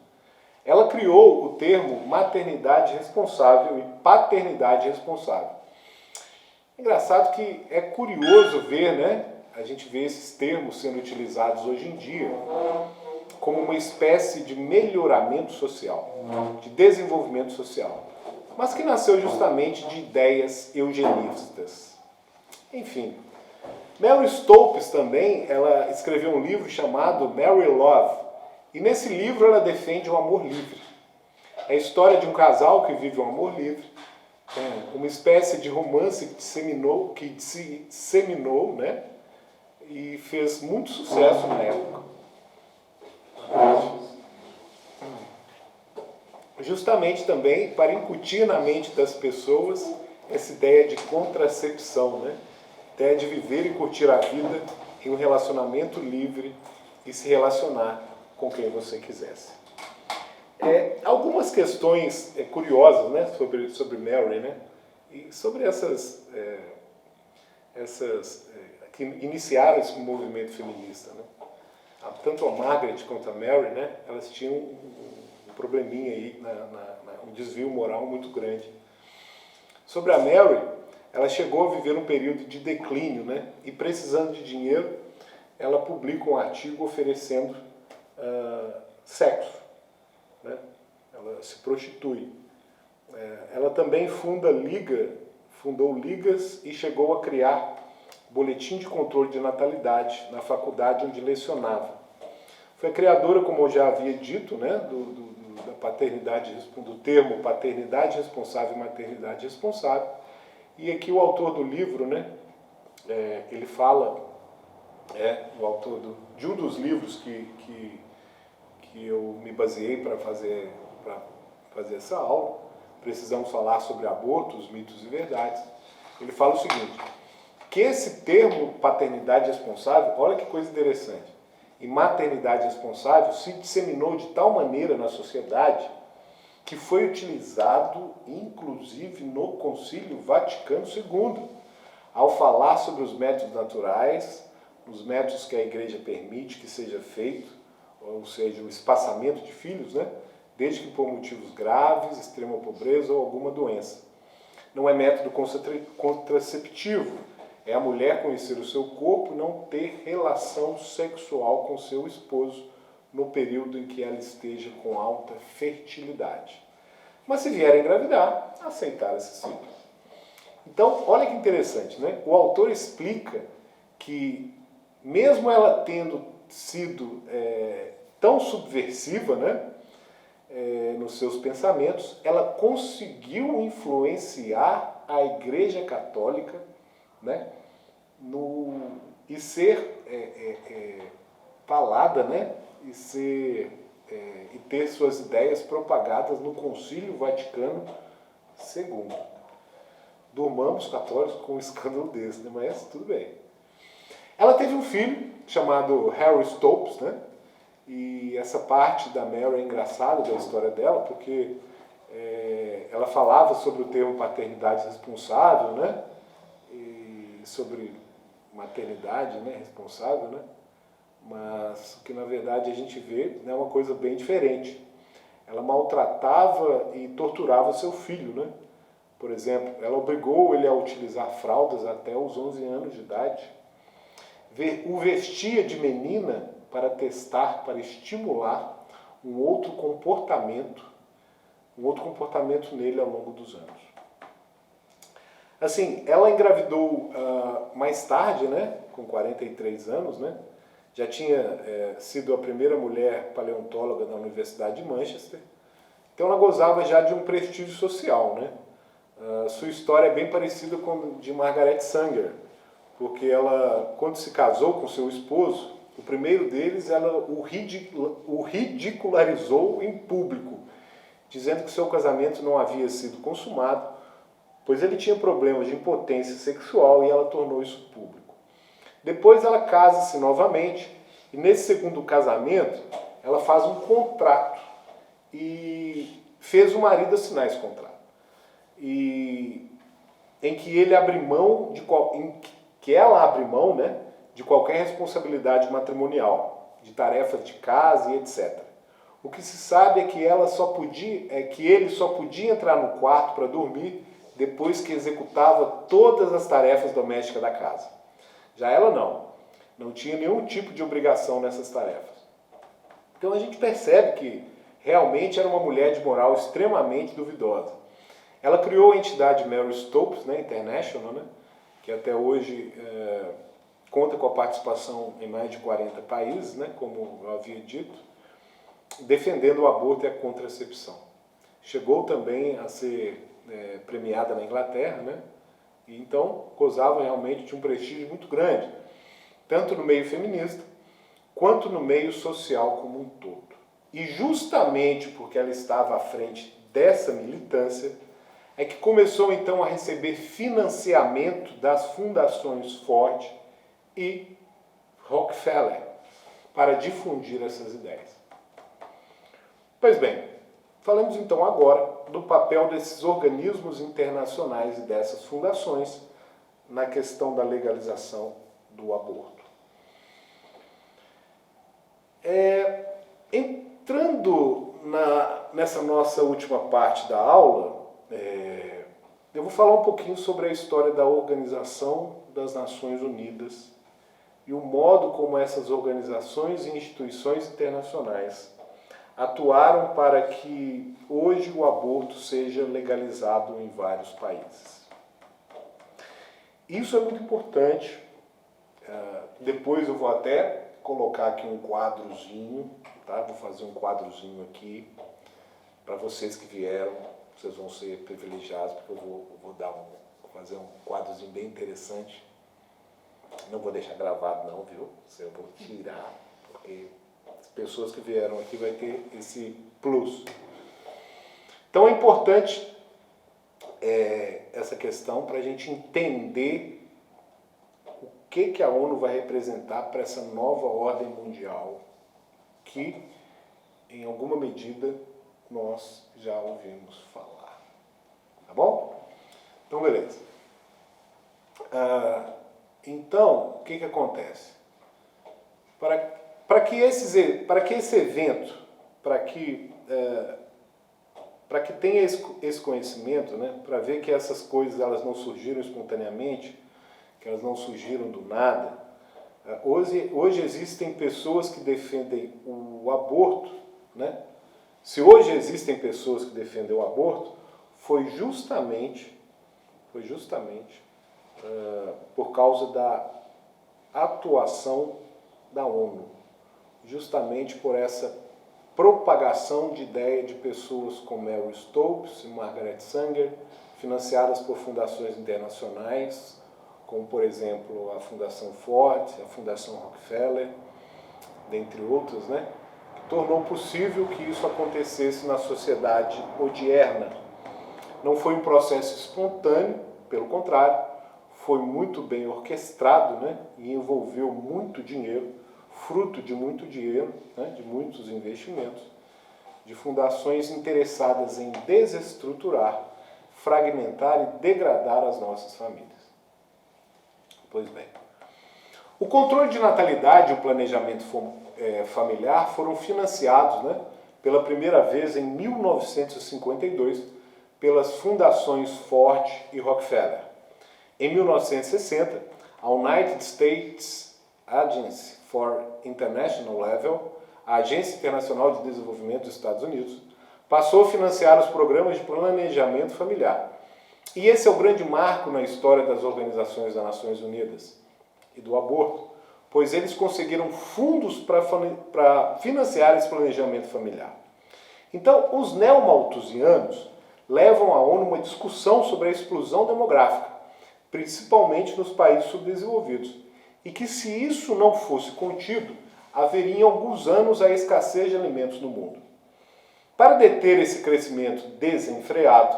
Ela criou o termo maternidade responsável e paternidade responsável. Engraçado que é curioso ver, né? A gente vê esses termos sendo utilizados hoje em dia como uma espécie de melhoramento social, de desenvolvimento social, mas que nasceu justamente de ideias eugenistas. Enfim, Mary Stopes também, ela escreveu um livro chamado Mary Love, e nesse livro ela defende o amor livre. É a história de um casal que vive um amor livre, uma espécie de romance que disseminou, né, e fez muito sucesso na época. Justamente também para incutir na mente das pessoas essa ideia de contracepção, né? Ideia de viver e curtir a vida em um relacionamento livre e se relacionar com quem você quisesse. Algumas questões curiosas, né, sobre Mary, né, e sobre essas que iniciaram esse movimento feminista, né. Tanto a Margaret quanto a Mary, né, elas tinham um probleminha aí, um desvio moral muito grande. Sobre a Mary, ela chegou a viver um período de declínio, né, e precisando de dinheiro, ela publica um artigo oferecendo sexo, né? Ela se prostitui. Ela também fundou ligas e chegou a criar boletim de controle de natalidade na faculdade onde lecionava. Foi a criadora, como eu já havia dito, né, da paternidade, do termo paternidade responsável e maternidade responsável. E aqui o autor do livro, né, ele fala, o autor de um dos livros que eu me baseei para fazer essa aula, Precisamos Falar sobre Abortos, Mitos e Verdades. Ele fala o seguinte, que esse termo paternidade responsável, olha que coisa interessante, e maternidade responsável se disseminou de tal maneira na sociedade que foi utilizado inclusive no Concílio Vaticano II, ao falar sobre os métodos naturais, os métodos que a Igreja permite que seja feito, ou seja, o espaçamento de filhos, né? Desde que por motivos graves, extrema pobreza ou alguma doença. Não é método contraceptivo, é a mulher conhecer o seu corpo e não ter relação sexual com seu esposo no período em que ela esteja com alta fertilidade. Mas se vier a engravidar, aceitar esse ciclo. Então, olha que interessante, né? O autor explica que, mesmo ela tendo sido tão subversiva, né, nos seus pensamentos, ela conseguiu influenciar a Igreja Católica, né, e ser falada, né, e ter suas ideias propagadas no Concílio Vaticano II. Durmamos católicos com um escândalo desse, né? Mas tudo bem. Ela teve um filho chamado Harry Stopes, né? E essa parte da Mary é engraçada da história dela, porque ela falava sobre o termo paternidade responsável, né? E sobre maternidade, né, responsável, né? Mas o que na verdade a gente vê é uma coisa bem diferente. Ela maltratava e torturava seu filho, né? Por exemplo, ela obrigou ele a utilizar fraldas até os 11 anos de idade. O vestia de menina para testar, para estimular um outro comportamento nele ao longo dos anos. Assim, ela engravidou mais tarde, né, com 43 anos, né? Já tinha sido a primeira mulher paleontóloga da Universidade de Manchester. Então ela gozava já de um prestígio social, né? Sua história é bem parecida com a de Margaret Sanger, porque ela, quando se casou com seu esposo, o primeiro deles, ela o ridicularizou em público, dizendo que seu casamento não havia sido consumado pois ele tinha problemas de impotência sexual e ela tornou isso público. Depois ela casa-se novamente e nesse segundo casamento ela faz um contrato e fez o marido assinar esse contrato. Em que ele abre mão que ela abre mão, né, de qualquer responsabilidade matrimonial, de tarefas de casa e etc. O que se sabe é que ele só podia entrar no quarto para dormir depois que executava todas as tarefas domésticas da casa. Já ela não tinha nenhum tipo de obrigação nessas tarefas. Então a gente percebe que realmente era uma mulher de moral extremamente duvidosa. Ela criou a entidade Mary Stopes, né, International, né, que até hoje conta com a participação em mais de 40 países, né, como eu havia dito, defendendo o aborto e a contracepção. Chegou também a ser premiada na Inglaterra, né, e então gozava realmente de um prestígio muito grande, tanto no meio feminista, quanto no meio social como um todo. E justamente porque ela estava à frente dessa militância, é que começou então a receber financiamento das fundações Ford e Rockefeller para difundir essas ideias. Pois bem, falamos então agora do papel desses organismos internacionais e dessas fundações na questão da legalização do aborto. Entrando nessa nossa última parte da aula, eu vou falar um pouquinho sobre a história da Organização das Nações Unidas e o modo como essas organizações e instituições internacionais atuaram para que hoje o aborto seja legalizado em vários países. Isso é muito importante. Depois eu vou até colocar aqui um quadrozinho, tá? Vou fazer um quadrozinho aqui para vocês que vieram. Vocês vão ser privilegiados, porque eu vou fazer um quadrozinho bem interessante. Não vou deixar gravado não, viu? Eu vou tirar, porque as pessoas que vieram aqui vai ter esse plus. Então é importante essa questão para a gente entender o que a ONU vai representar para essa nova ordem mundial que, em alguma medida, nós já ouvimos falar. Tá bom? Então, beleza. Então, o que acontece? Para que esse evento, para que tenha esse conhecimento, né, para ver que essas coisas elas não surgiram espontaneamente, que elas não surgiram do nada, hoje existem pessoas que defendem o aborto, né? Se hoje existem pessoas que defendem o aborto, foi justamente por causa da atuação da ONU, justamente por essa propagação de ideia de pessoas como Mary Stopes e Margaret Sanger, financiadas por fundações internacionais, como, por exemplo, a Fundação Ford, a Fundação Rockefeller, dentre outras, né? Tornou possível que isso acontecesse na sociedade odierna. Não foi um processo espontâneo, pelo contrário, foi muito bem orquestrado, né, e envolveu muito dinheiro, fruto de muito dinheiro, né, de muitos investimentos, de fundações interessadas em desestruturar, fragmentar e degradar as nossas famílias. Pois bem, o controle de natalidade e o planejamento familiar foram financiados, né, pela primeira vez em 1952 pelas fundações Ford e Rockefeller. Em 1960, a United States Agency for International Level, a Agência Internacional de Desenvolvimento dos Estados Unidos, passou a financiar os programas de planejamento familiar. E esse é o grande marco na história das organizações das Nações Unidas e do aborto, pois eles conseguiram fundos para financiar esse planejamento familiar. Então, os neomalthusianos levam à ONU uma discussão sobre a explosão demográfica, principalmente nos países subdesenvolvidos, e que se isso não fosse contido, haveria em alguns anos a escassez de alimentos no mundo. Para deter esse crescimento desenfreado,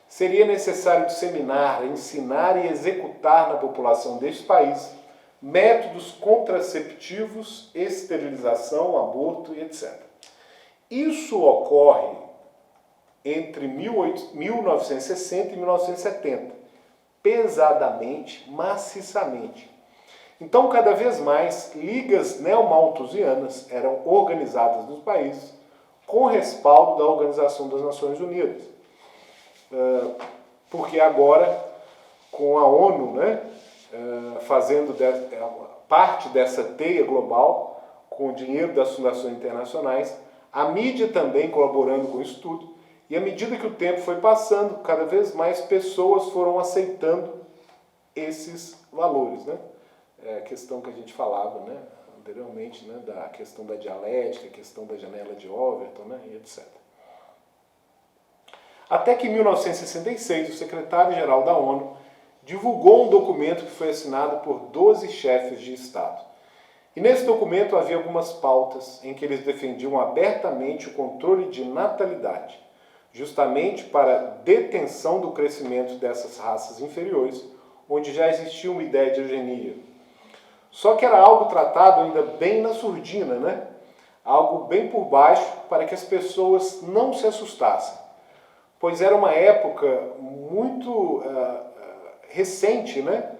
seria necessário disseminar, ensinar e executar na população deste país métodos contraceptivos, esterilização, aborto e etc. Isso ocorre entre 1960 e 1970, pesadamente, maciçamente. Então, cada vez mais, ligas neomalthusianas eram organizadas nos países com respaldo da Organização das Nações Unidas. Porque agora, com a ONU, né, fazendo parte dessa teia global, com o dinheiro das fundações internacionais, a mídia também colaborando com isso tudo, e à medida que o tempo foi passando, cada vez mais pessoas foram aceitando esses valores, né? A questão que a gente falava, né, anteriormente, né, da questão da dialética, a questão da janela de Overton, né, e etc. Até que em 1966, o secretário-geral da ONU divulgou um documento que foi assinado por 12 chefes de Estado. E nesse documento havia algumas pautas em que eles defendiam abertamente o controle de natalidade, justamente para a detenção do crescimento dessas raças inferiores, onde já existia uma ideia de eugenia. Só que era algo tratado ainda bem na surdina, né? Algo bem por baixo para que as pessoas não se assustassem. Pois era uma época muito recente, né?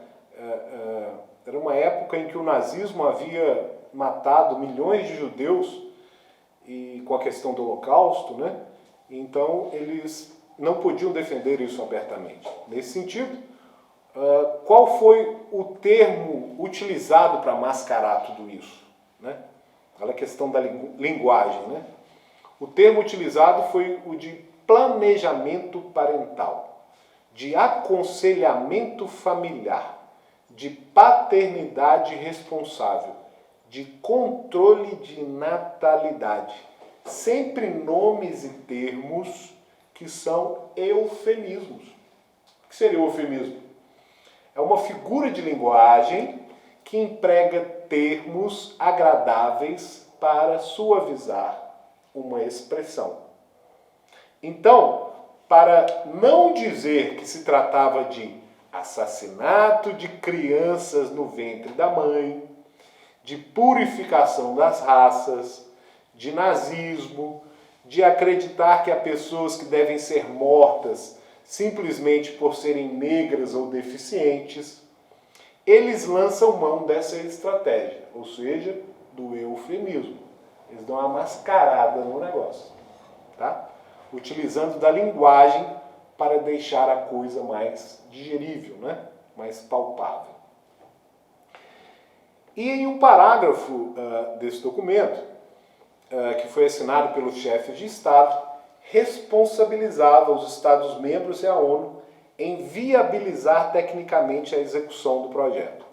Era uma época em que o nazismo havia matado milhões de judeus e com a questão do Holocausto, né? Então eles não podiam defender isso abertamente. Nesse sentido, qual foi o termo utilizado para mascarar tudo isso, né? Olha a questão da linguagem, né? O termo utilizado foi o de planejamento parental, de aconselhamento familiar, de paternidade responsável, de controle de natalidade. Sempre nomes e termos que são eufemismos. O que seria o eufemismo? É uma figura de linguagem que emprega termos agradáveis para suavizar uma expressão. Então, para não dizer que se tratava de assassinato de crianças no ventre da mãe, de purificação das raças, de nazismo, de acreditar que há pessoas que devem ser mortas simplesmente por serem negras ou deficientes, eles lançam mão dessa estratégia, ou seja, do eufemismo. Eles dão uma mascarada no negócio, tá? Utilizando da linguagem para deixar a coisa mais digerível, né? Mais palpável. E em um parágrafo desse documento, que foi assinado pelos chefes de Estado, responsabilizava os Estados-membros e a ONU em viabilizar tecnicamente a execução do projeto.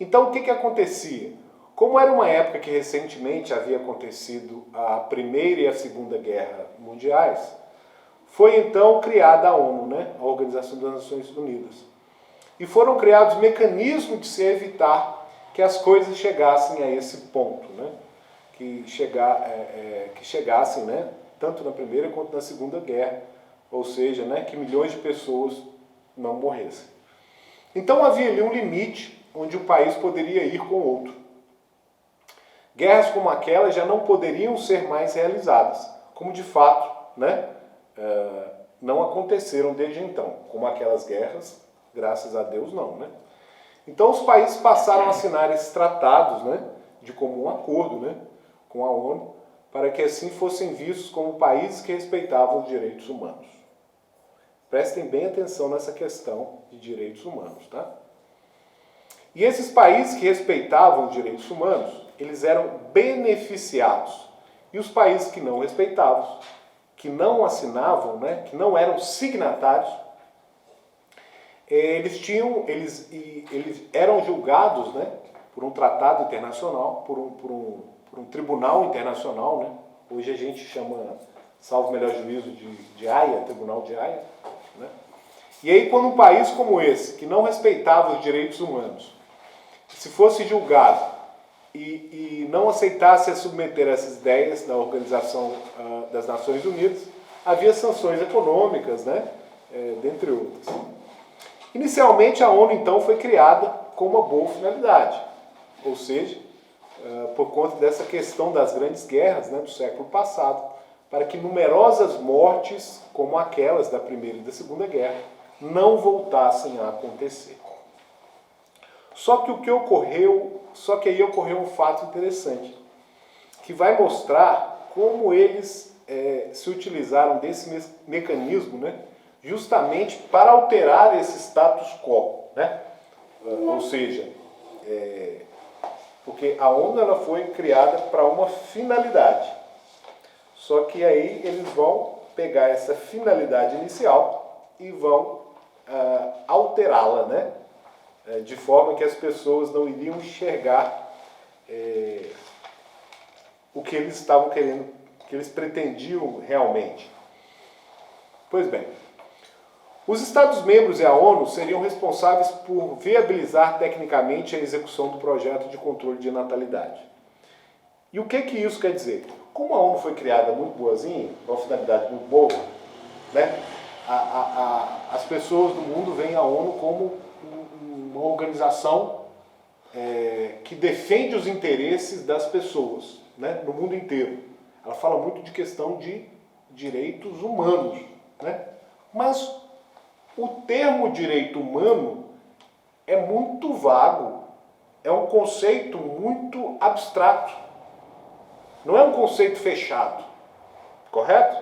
Então, o que acontecia? Como era uma época que recentemente havia acontecido a Primeira e a Segunda Guerra Mundiais, foi então criada a ONU, né? A Organização das Nações Unidas. E foram criados mecanismos de se evitar que as coisas chegassem a esse ponto, né? Que chegassem, né? Tanto na Primeira quanto na Segunda Guerra, ou seja, né? Que milhões de pessoas não morressem. Então havia ali um limite onde um país poderia ir com o outro. Guerras como aquela já não poderiam ser mais realizadas, como de fato, né? Não aconteceram desde então, como aquelas guerras, graças a Deus não, né? Então os países passaram a assinar esses tratados, né, de comum acordo, né, com a ONU, para que assim fossem vistos como países que respeitavam os direitos humanos. Prestem bem atenção nessa questão de direitos humanos, tá? E esses países que respeitavam os direitos humanos, eles eram beneficiados. E os países que não respeitavam, que não assinavam, né, que não eram signatários, eles eram julgados, né, por um tratado internacional, por um tribunal internacional, né? Hoje a gente chama, salvo o melhor juízo, de Haia, Tribunal de Haia, né? E aí quando um país como esse, que não respeitava os direitos humanos, se fosse julgado e não aceitasse a submeter essas ideias da Organização das Nações Unidas, havia sanções econômicas, né? dentre outras. Inicialmente, a ONU, então, foi criada com uma boa finalidade, ou seja, por conta dessa questão das grandes guerras, né, do século passado, para que numerosas mortes, como aquelas da Primeira e da Segunda Guerra, não voltassem a acontecer. Só que aí ocorreu um fato interessante, que vai mostrar como eles se utilizaram desse mecanismo, né, justamente para alterar esse status quo, né? Ou seja, porque a ONU ela foi criada para uma finalidade. Só que aí eles vão pegar essa finalidade inicial e vão alterá-la, né? De forma que as pessoas não iriam enxergar o que eles estavam querendo, o que eles pretendiam realmente. Pois bem, os Estados-membros e a ONU seriam responsáveis por viabilizar tecnicamente a execução do projeto de controle de natalidade. E o que isso quer dizer? Como a ONU foi criada muito boazinha, com uma finalidade muito boa, né, as pessoas do mundo veem a ONU como uma organização que defende os interesses das pessoas, né, no mundo inteiro. Ela fala muito de questão de direitos humanos, né? Mas o termo direito humano é muito vago, é um conceito muito abstrato, não é um conceito fechado, correto?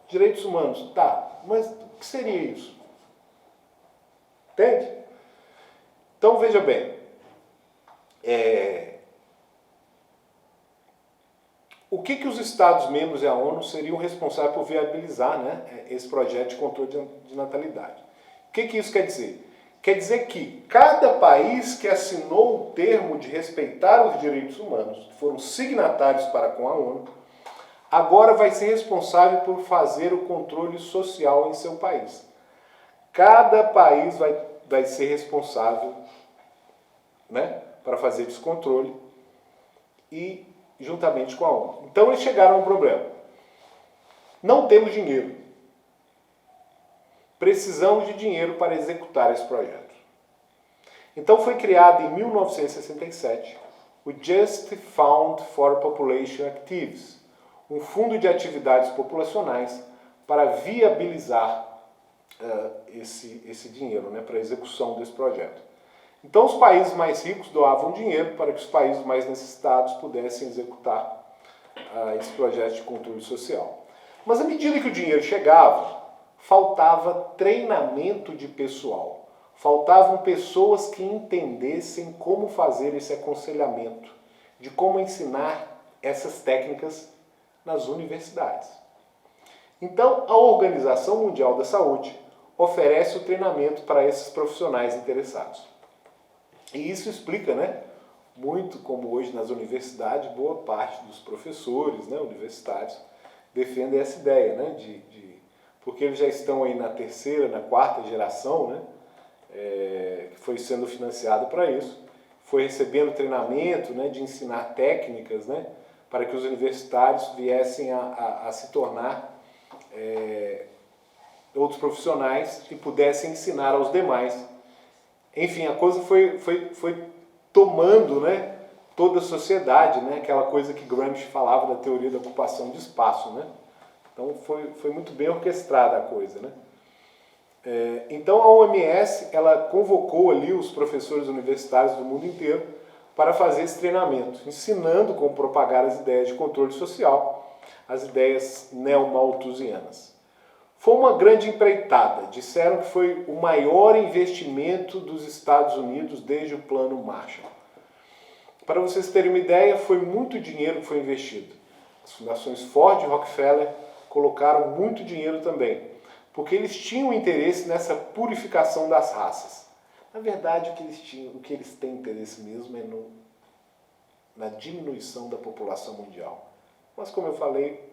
Direitos humanos, tá, mas o que seria isso? Entende? Então veja bem, o que os Estados-membros e a ONU seriam responsáveis por viabilizar, né, esse projeto de controle de natalidade? O que isso quer dizer? Quer dizer que cada país que assinou o termo de respeitar os direitos humanos, que foram signatários para com a ONU, agora vai ser responsável por fazer o controle social em seu país. Cada país vai ser responsável, né, para fazer esse controle e juntamente com a ONU. Então eles chegaram a um problema. Não temos dinheiro. Precisamos de dinheiro para executar esse projeto. Então foi criado em 1967 o Just Fund for Population Activities, um fundo de atividades populacionais para viabilizar esse dinheiro, né, para a execução desse projeto. Então os países mais ricos doavam dinheiro para que os países mais necessitados pudessem executar esse projeto de controle social. Mas à medida que o dinheiro chegava, faltava treinamento de pessoal. Faltavam pessoas que entendessem como fazer esse aconselhamento, de como ensinar essas técnicas nas universidades. Então, a Organização Mundial da Saúde oferece o treinamento para esses profissionais interessados. E isso explica, né, muito como hoje nas universidades, boa parte dos professores, né, universitários defendem essa ideia, né, porque eles já estão aí na terceira, na quarta geração, né, que foi sendo financiado para isso, foi recebendo treinamento, né, de ensinar técnicas, né, para que os universitários viessem a se tornar outros profissionais e pudessem ensinar aos demais. Enfim, a coisa foi tomando, né, toda a sociedade, né, aquela coisa que Gramsci falava da teoria da ocupação de espaço, né? Então foi muito bem orquestrada a coisa, né? Então a OMS ela convocou ali os professores universitários do mundo inteiro para fazer esse treinamento, ensinando como propagar as ideias de controle social, as ideias neomalthusianas. Foi uma grande empreitada, disseram que foi o maior investimento dos Estados Unidos desde o Plano Marshall. Para vocês terem uma ideia, foi muito dinheiro que foi investido. As fundações Ford e Rockefeller colocaram muito dinheiro também, porque eles tinham interesse nessa purificação das raças. Na verdade, o que eles têm interesse mesmo é na diminuição da população mundial. Mas, como eu falei,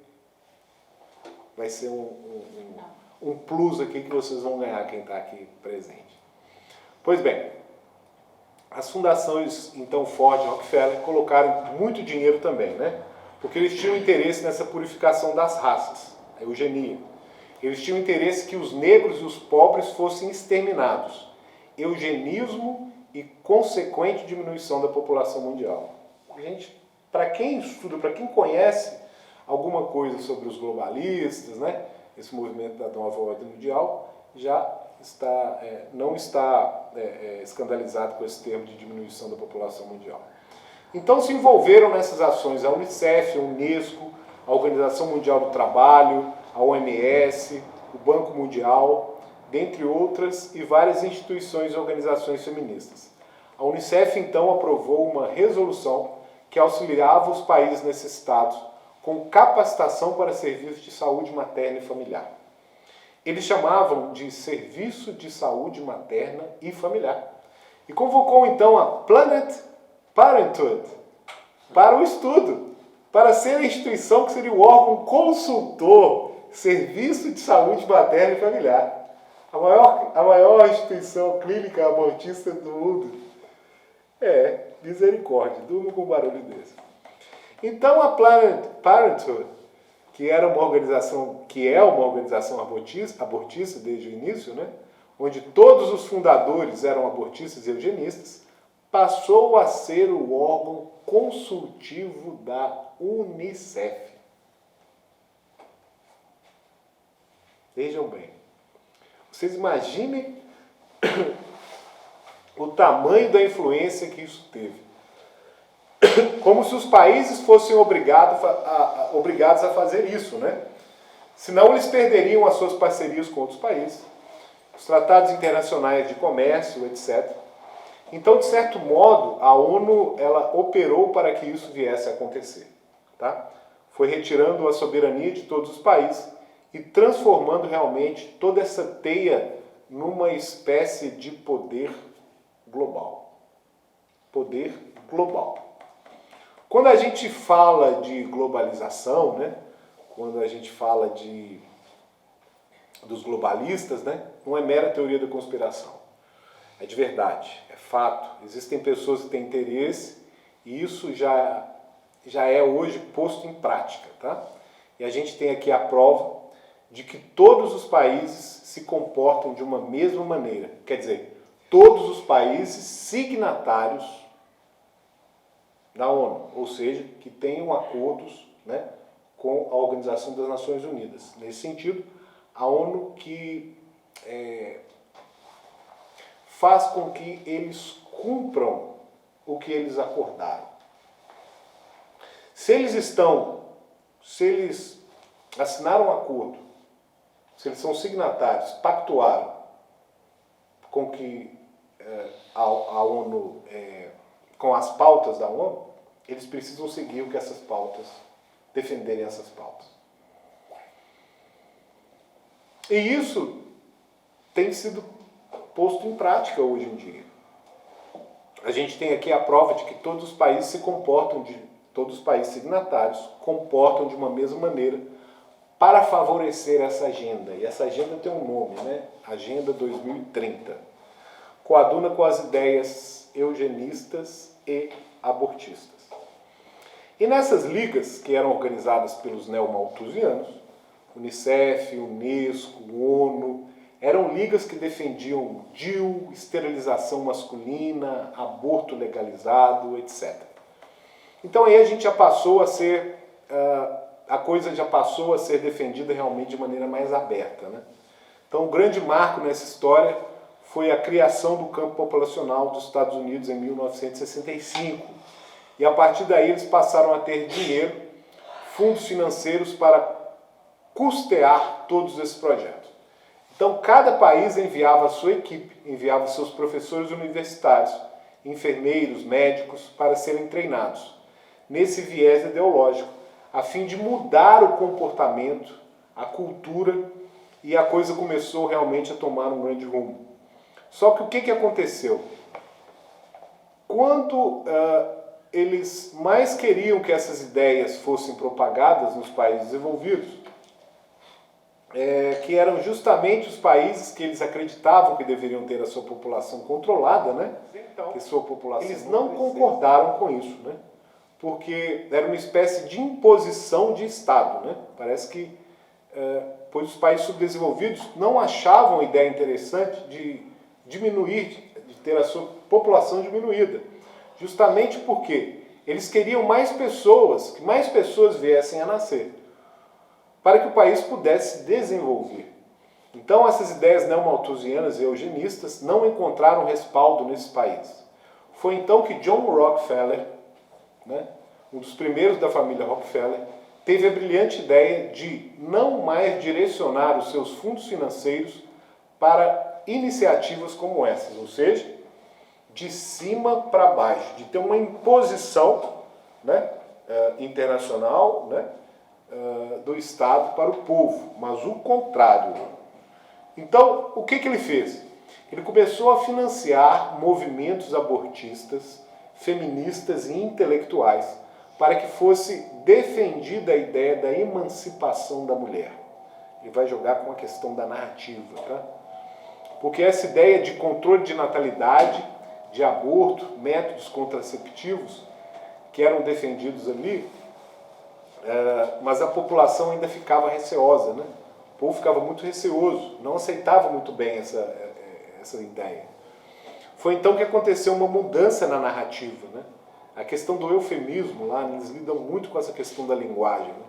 vai ser um plus aqui que vocês vão ganhar, quem está aqui presente. Pois bem, as fundações, então, Ford e Rockefeller, colocaram muito dinheiro também, né? Porque eles tinham interesse nessa purificação das raças, a eugenia. Eles tinham interesse que os negros e os pobres fossem exterminados. Eugenismo e consequente diminuição da população mundial. Gente, para quem estuda, para quem conhece alguma coisa sobre os globalistas, né, esse movimento da nova ordem mundial, já não está escandalizado com esse termo de diminuição da população mundial. Então se envolveram nessas ações a Unicef, a Unesco, a Organização Mundial do Trabalho, a OMS, o Banco Mundial, dentre outras, e várias instituições e organizações feministas. A Unicef então aprovou uma resolução que auxiliava os países necessitados com capacitação para serviços de saúde materna e familiar. Eles chamavam de Serviço de Saúde Materna e Familiar. E convocou então a Planned Parenthood para o estudo, para ser a instituição que seria o órgão consultor, Serviço de Saúde Materna e Familiar. A maior instituição clínica abortista do mundo. Misericórdia, durma com um barulho desse. Então a Planned Parenthood, que é uma organização abortista desde o início, né, onde todos os fundadores eram abortistas e eugenistas, passou a ser o órgão consultivo da Unicef. Vejam bem, vocês imaginem o tamanho da influência que isso teve. Como se os países fossem obrigados a fazer isso, né? Senão eles perderiam as suas parcerias com outros países, os tratados internacionais de comércio, etc. Então, de certo modo, a ONU ela operou para que isso viesse a acontecer. Tá? Foi retirando a soberania de todos os países e transformando realmente toda essa teia numa espécie de poder global. Poder global. Quando a gente fala de globalização, né? Quando a gente fala dos globalistas, né? Não é mera teoria da conspiração. É de verdade, é fato. Existem pessoas que têm interesse e isso já é hoje posto em prática. Tá? E a gente tem aqui a prova de que todos os países se comportam de uma mesma maneira. Quer dizer, todos os países signatários da ONU, ou seja, que tenham acordos, né, com a Organização das Nações Unidas. Nesse sentido, a ONU que faz com que eles cumpram o que eles acordaram. Se eles assinaram um acordo, se eles são signatários, pactuaram com que a ONU, com as pautas da ONU, eles precisam seguir o que essas pautas, defenderem essas pautas. E isso tem sido posto em prática hoje em dia. A gente tem aqui a prova de que todos os países todos os países signatários comportam de uma mesma maneira para favorecer essa agenda. E essa agenda tem um nome, né? Agenda 2030. Coaduna com as ideias eugenistas e abortistas. E nessas ligas, que eram organizadas pelos neomalthusianos, Unicef, Unesco, ONU, eram ligas que defendiam DIU, esterilização masculina, aborto legalizado, etc. Então aí a gente já passou a ser, a coisa já passou a ser defendida realmente de maneira mais aberta, né? Então o grande marco nessa história foi a criação do campo populacional dos Estados Unidos em 1965. E a partir daí eles passaram a ter dinheiro, fundos financeiros para custear todos esses projetos. Então cada país enviava a sua equipe, enviava seus professores universitários, enfermeiros, médicos, para serem treinados nesse viés ideológico, a fim de mudar o comportamento, a cultura, e a coisa começou realmente a tomar um grande rumo. Só que o que aconteceu? Quando eles mais queriam que essas ideias fossem propagadas nos países desenvolvidos, que eram justamente os países que eles acreditavam que deveriam ter a sua população controlada, né? Então, que sua população eles não concordaram com isso, né? Porque era uma espécie de imposição de Estado, né? Parece que pois os países subdesenvolvidos não achavam a ideia interessante de diminuir, de ter a sua população diminuída, justamente porque eles queriam mais pessoas, que mais pessoas viessem a nascer, para que o país pudesse se desenvolver. Então essas ideias neomalthusianas e eugenistas não encontraram respaldo nesse país. Foi então que John Rockefeller, né, um dos primeiros da família Rockefeller, teve a brilhante ideia de não mais direcionar os seus fundos financeiros para iniciativas como essas, ou seja, de cima para baixo, de ter uma imposição, né, internacional, né, do Estado para o povo, mas o contrário. Então, o que ele fez? Ele começou a financiar movimentos abortistas, feministas e intelectuais para que fosse defendida a ideia da emancipação da mulher. Ele vai jogar com a questão da narrativa, tá? Porque essa ideia de controle de natalidade, de aborto, métodos contraceptivos que eram defendidos ali, mas a população ainda ficava receosa, né? O povo ficava muito receoso, não aceitava muito bem essa ideia. Foi então que aconteceu uma mudança na narrativa, né? A questão do eufemismo lá, eles lidam muito com essa questão da linguagem, né?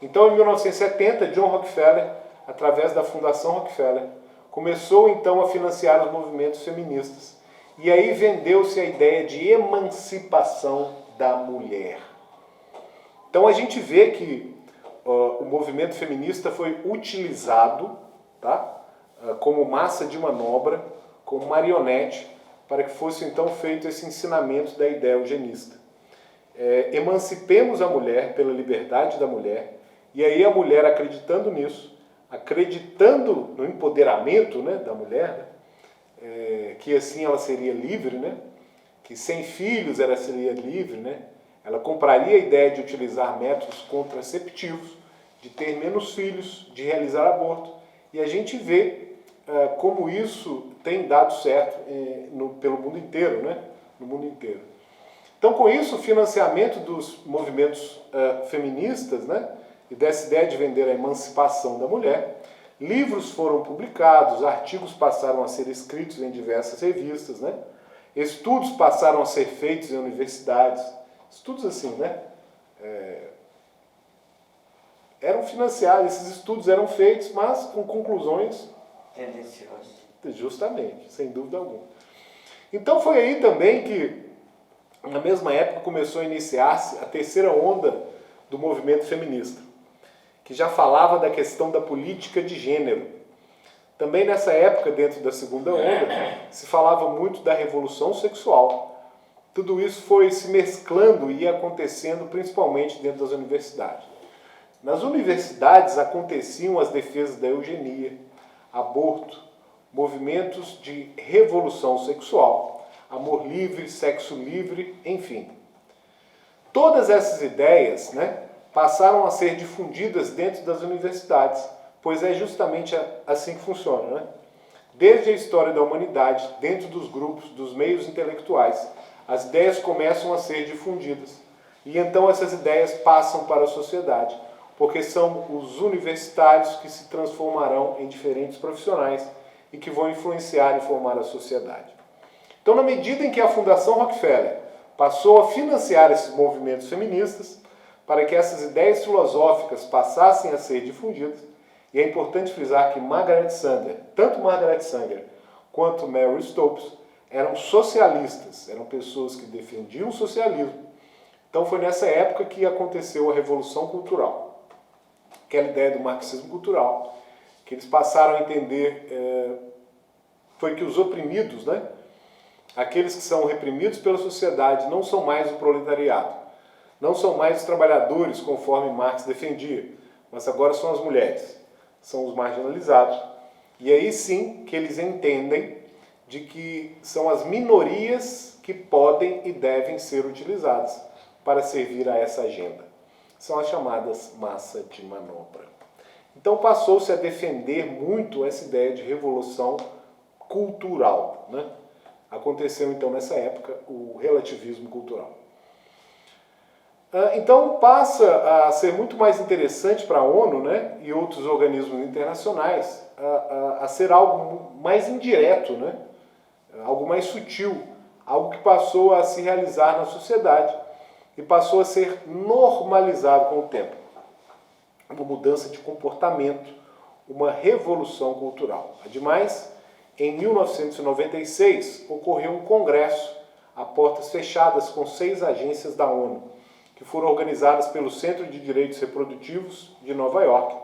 Então, em 1970, John Rockefeller, através da Fundação Rockefeller, começou então a financiar os movimentos feministas. E aí vendeu-se a ideia de emancipação da mulher. Então a gente vê que o movimento feminista foi utilizado, tá, como massa de manobra, como marionete, para que fosse então feito esse ensinamento da ideia eugenista. Emancipemos a mulher pela liberdade da mulher, e aí a mulher acreditando nisso, acreditando no empoderamento, né, da mulher, né, que assim ela seria livre, né, que sem filhos ela seria livre, né, ela compraria a ideia de utilizar métodos contraceptivos, de ter menos filhos, de realizar aborto, e a gente vê como isso tem dado certo pelo mundo inteiro, né, no mundo inteiro. Então, com isso, o financiamento dos movimentos feministas, né, e dessa ideia de vender a emancipação da mulher, livros foram publicados, artigos passaram a ser escritos em diversas revistas, né, estudos passaram a ser feitos em universidades, estudos assim, né, eram financiados, esses estudos eram feitos, mas com conclusões tendenciosas. Justamente, sem dúvida alguma. Então foi aí também que, na mesma época, começou a iniciar-se a terceira onda do movimento feminista, que já falava da questão da política de gênero. Também nessa época, dentro da segunda onda, se falava muito da revolução sexual. Tudo isso foi se mesclando e acontecendo principalmente dentro das universidades. Nas universidades aconteciam as defesas da eugenia, aborto, movimentos de revolução sexual, amor livre, sexo livre, enfim. Todas essas ideias, né, passaram a ser difundidas dentro das universidades, pois é justamente assim que funciona, né? Desde a história da humanidade, dentro dos grupos, dos meios intelectuais, as ideias começam a ser difundidas. E então essas ideias passam para a sociedade, porque são os universitários que se transformarão em diferentes profissionais e que vão influenciar e formar a sociedade. Então, na medida em que a Fundação Rockefeller passou a financiar esses movimentos feministas, para que essas ideias filosóficas passassem a ser difundidas, e é importante frisar que Margaret Sanger, tanto Margaret Sanger quanto Mary Stopes, eram socialistas, eram pessoas que defendiam o socialismo. Então foi nessa época que aconteceu a Revolução Cultural, aquela ideia do marxismo cultural, que eles passaram a entender, foi que os oprimidos, né, aqueles que são reprimidos pela sociedade, não são mais o proletariado, não são mais os trabalhadores, conforme Marx defendia, mas agora são as mulheres, são os marginalizados. E aí sim que eles entendem de que são as minorias que podem e devem ser utilizadas para servir a essa agenda. São as chamadas massa de manobra. Então passou-se a defender muito essa ideia de revolução cultural, né? Aconteceu então nessa época o relativismo cultural. Então passa a ser muito mais interessante para a ONU, né, e outros organismos internacionais a ser algo mais indireto, né, algo mais sutil, algo que passou a se realizar na sociedade e passou a ser normalizado com o tempo. Uma mudança de comportamento, uma revolução cultural. Ademais, em 1996, ocorreu um congresso a portas fechadas com 6 agências da ONU, que foram organizadas pelo Centro de Direitos Reprodutivos de Nova York,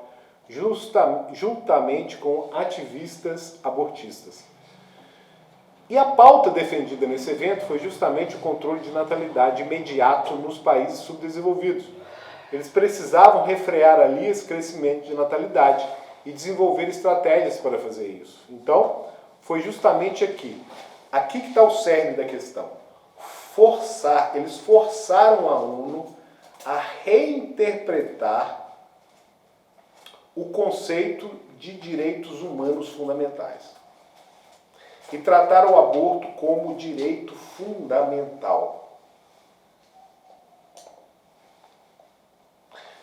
juntamente com ativistas abortistas. E a pauta defendida nesse evento foi justamente o controle de natalidade imediato nos países subdesenvolvidos. Eles precisavam refrear ali esse crescimento de natalidade e desenvolver estratégias para fazer isso. Então, foi justamente aqui que está o cerne da questão. Eles forçaram a ONU a reinterpretar o conceito de direitos humanos fundamentais e tratar o aborto como direito fundamental.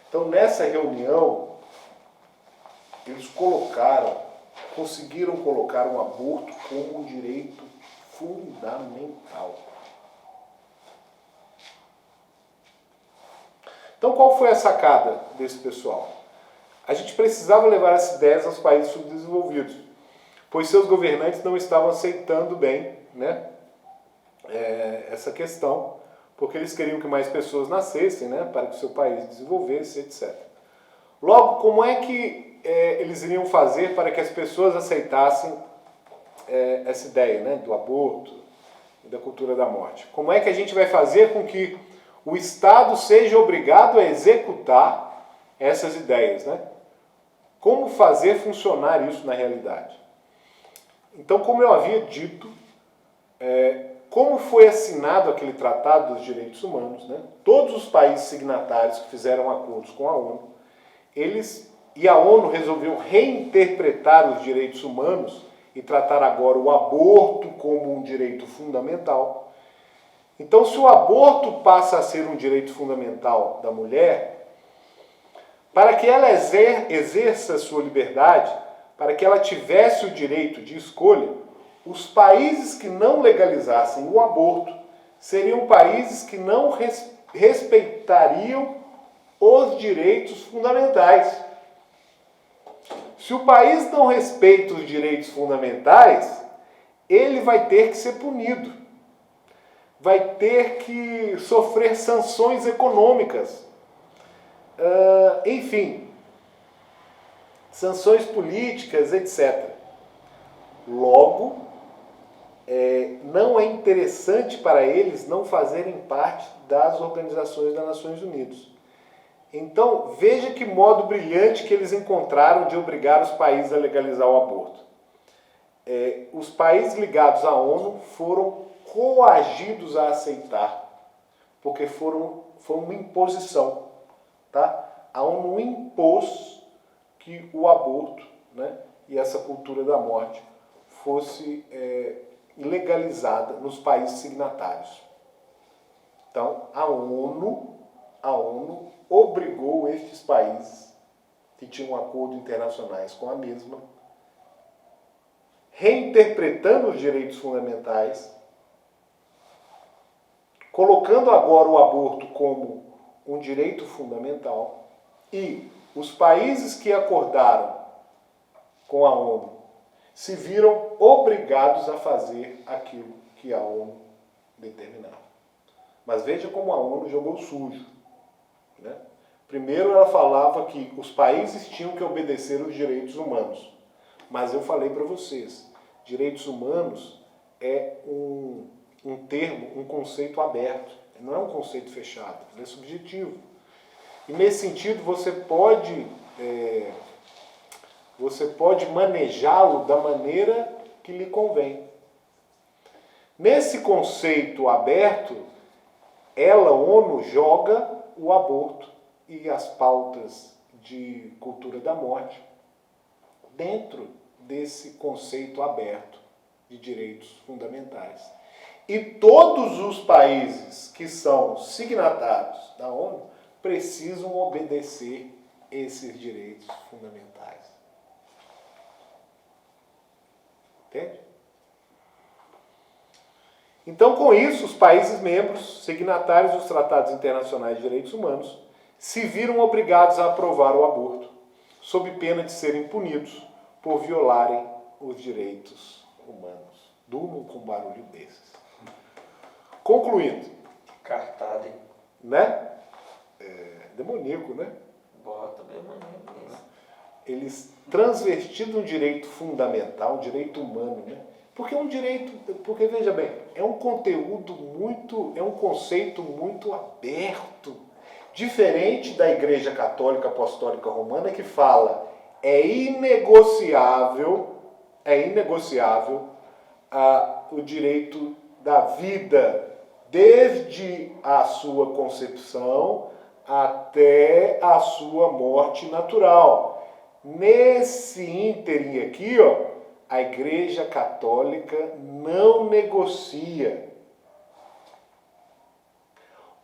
Então, nessa reunião, eles conseguiram colocar o aborto como um direito fundamental. Então, qual foi a sacada desse pessoal? A gente precisava levar essas ideias aos países subdesenvolvidos, pois seus governantes não estavam aceitando bem, né, essa questão, porque eles queriam que mais pessoas nascessem, né, para que o seu país desenvolvesse, etc. Logo, como é que eles iriam fazer para que as pessoas aceitassem essa ideia, né, do aborto e da cultura da morte? Como é que a gente vai fazer com que o Estado seja obrigado a executar essas ideias, né? Como fazer funcionar isso na realidade? Então, como eu havia dito, como foi assinado aquele Tratado dos Direitos Humanos, né? Todos os países signatários que fizeram acordos com a ONU, a ONU resolveu reinterpretar os direitos humanos e tratar agora o aborto como um direito fundamental. Então, se o aborto passa a ser um direito fundamental da mulher, para que ela exerça a sua liberdade, para que ela tivesse o direito de escolha, os países que não legalizassem o aborto seriam países que não respeitariam os direitos fundamentais. Se o país não respeita os direitos fundamentais, ele vai ter que ser punido. Vai ter que sofrer sanções econômicas, enfim, sanções políticas, etc. Logo, não é interessante para eles não fazerem parte das organizações das Nações Unidas. Então, veja que modo brilhante que eles encontraram de obrigar os países a legalizar o aborto. Os países ligados à ONU foram coagidos a aceitar, porque foi uma imposição, tá? A ONU impôs que o aborto, né, e essa cultura da morte fosse legalizada nos países signatários. Então, a ONU obrigou estes países que tinham acordos internacionais com a mesma, reinterpretando os direitos fundamentais, colocando agora o aborto como um direito fundamental, e os países que acordaram com a ONU se viram obrigados a fazer aquilo que a ONU determinava. Mas veja como a ONU jogou sujo, né? Primeiro ela falava que os países tinham que obedecer os direitos humanos. Mas eu falei para vocês, direitos humanos é um termo, um conceito aberto, não é um conceito fechado, ele é subjetivo. E nesse sentido você pode manejá-lo da maneira que lhe convém. Nesse conceito aberto, a ONU joga o aborto e as pautas de cultura da morte dentro desse conceito aberto de direitos fundamentais. E todos os países que são signatários da ONU precisam obedecer esses direitos fundamentais. Entende? Então, com isso, os países membros, signatários dos tratados internacionais de direitos humanos, se viram obrigados a aprovar o aborto, sob pena de serem punidos por violarem os direitos humanos. Durmam com um barulho desses. Concluindo. Cartada, hein? Né? Demoníaco, né? Bota demoníaco nisso. Eles transvestiram um direito fundamental, um direito humano, né? Porque veja bem, é um conceito muito aberto, diferente da Igreja Católica Apostólica Romana, que fala é inegociável o direito da vida, desde a sua concepção até a sua morte natural. Nesse ínterim aqui, a Igreja Católica não negocia.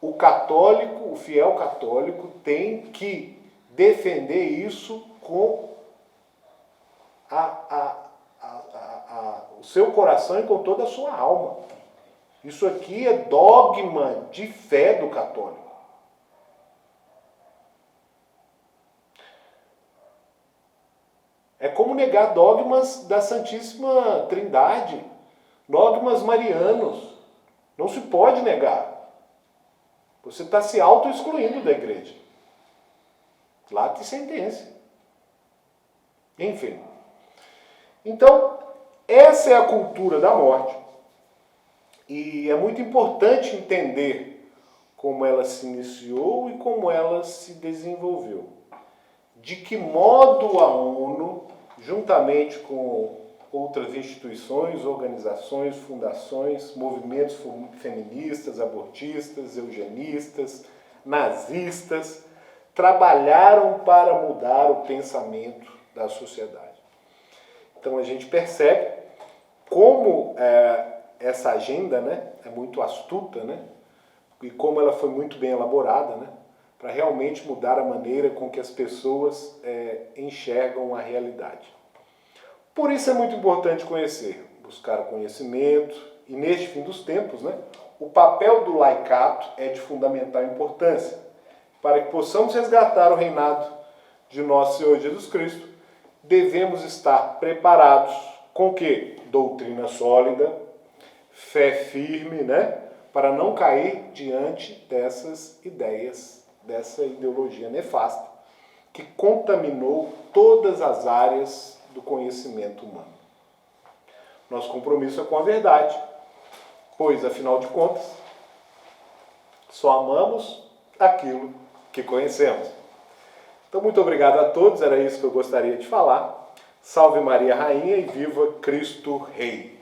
O católico, o fiel católico, tem que defender isso com o seu coração e com toda a sua alma. Isso aqui é dogma de fé do católico. É como negar dogmas da Santíssima Trindade, dogmas marianos. Não se pode negar. Você está se auto-excluindo da igreja. Lá tem sentença. Enfim. Então, essa é a cultura da morte. E é muito importante entender como ela se iniciou e como ela se desenvolveu. De que modo a ONU, juntamente com outras instituições, organizações, fundações, movimentos feministas, abortistas, eugenistas, nazistas, trabalharam para mudar o pensamento da sociedade. Então a gente percebe como essa agenda, né, é muito astuta, né, e como ela foi muito bem elaborada, né, para realmente mudar a maneira com que as pessoas enxergam a realidade. Por isso é muito importante conhecer, buscar conhecimento, e neste fim dos tempos, né, o papel do laicato é de fundamental importância, para que possamos resgatar o reinado de nosso Senhor Jesus Cristo. Devemos estar preparados com o quê? Doutrina sólida, fé firme, né, para não cair diante dessas ideias, dessa ideologia nefasta, que contaminou todas as áreas do conhecimento humano. Nosso compromisso é com a verdade, pois, afinal de contas, só amamos aquilo que conhecemos. Então, muito obrigado a todos, era isso que eu gostaria de falar. Salve Maria Rainha e viva Cristo Rei!